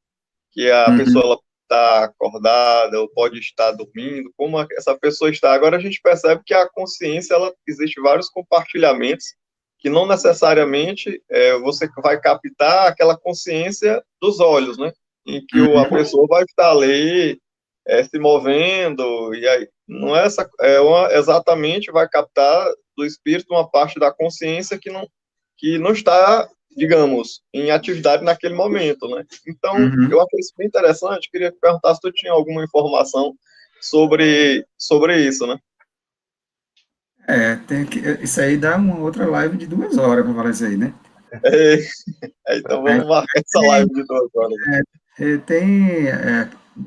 Que a pessoa está acordada ou pode estar dormindo, como essa pessoa está. Agora a gente percebe que a consciência, existe vários compartilhamentos que não necessariamente você vai captar aquela consciência dos olhos, né? Em que a pessoa vai estar ali se movendo, e aí não é essa, exatamente vai captar do espírito uma parte da consciência que não está, digamos, em atividade naquele momento, né? Então, eu achei isso bem interessante, queria perguntar se tu tinha alguma informação sobre isso, né? Isso aí dá uma outra live de 2 horas para falar isso aí, né? Então vamos marcar essa live de 2 horas. Tem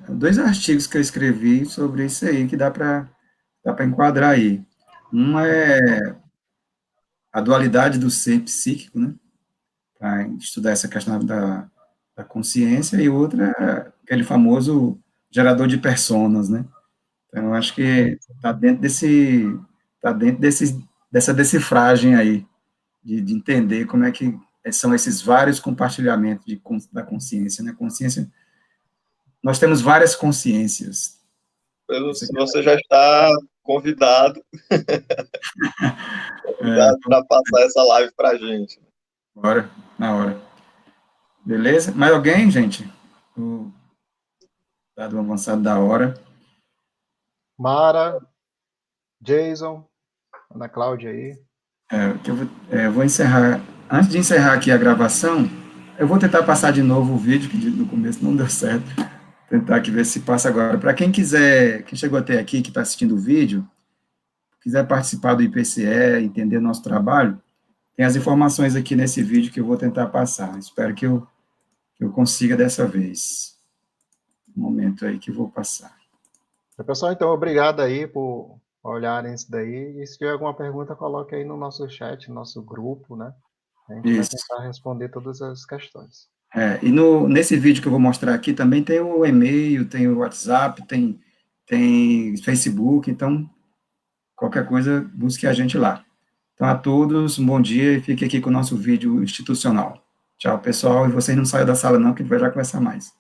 2 artigos que eu escrevi sobre isso aí, que dá para enquadrar aí. Um é a dualidade do ser psíquico, né? Para estudar essa questão da consciência, e outra é aquele famoso gerador de personas, né? Então, eu acho que está dentro dessa decifragem aí, de entender como é que são esses vários compartilhamentos da consciência, né? Consciência, nós temos várias consciências. Você já está convidado para passar essa live para a gente. Bora, na hora. Beleza? Mais alguém, gente? O dado avançado da hora. Mara, Jason, Ana Cláudia aí. Eu vou encerrar. Antes de encerrar aqui a gravação, eu vou tentar passar de novo o vídeo, que no começo não deu certo. Tentar aqui ver se passa agora. Para quem quiser, quem chegou até aqui, que está assistindo o vídeo, quiser participar do IPCE, entender o nosso trabalho, tem as informações aqui nesse vídeo que eu vou tentar passar. Espero que eu consiga dessa vez. Um momento aí que eu vou passar. Pessoal, então, obrigado aí por olharem isso daí. E se tiver alguma pergunta, coloque aí no nosso chat, no nosso grupo, né? A gente vai tentar responder todas as questões. E nesse vídeo que eu vou mostrar aqui também tem o e-mail, tem o WhatsApp, tem Facebook, então qualquer coisa, busque a gente lá. Então, a todos, um bom dia e fique aqui com o nosso vídeo institucional. Tchau, pessoal, e vocês não saiam da sala não, que a gente vai já conversar mais.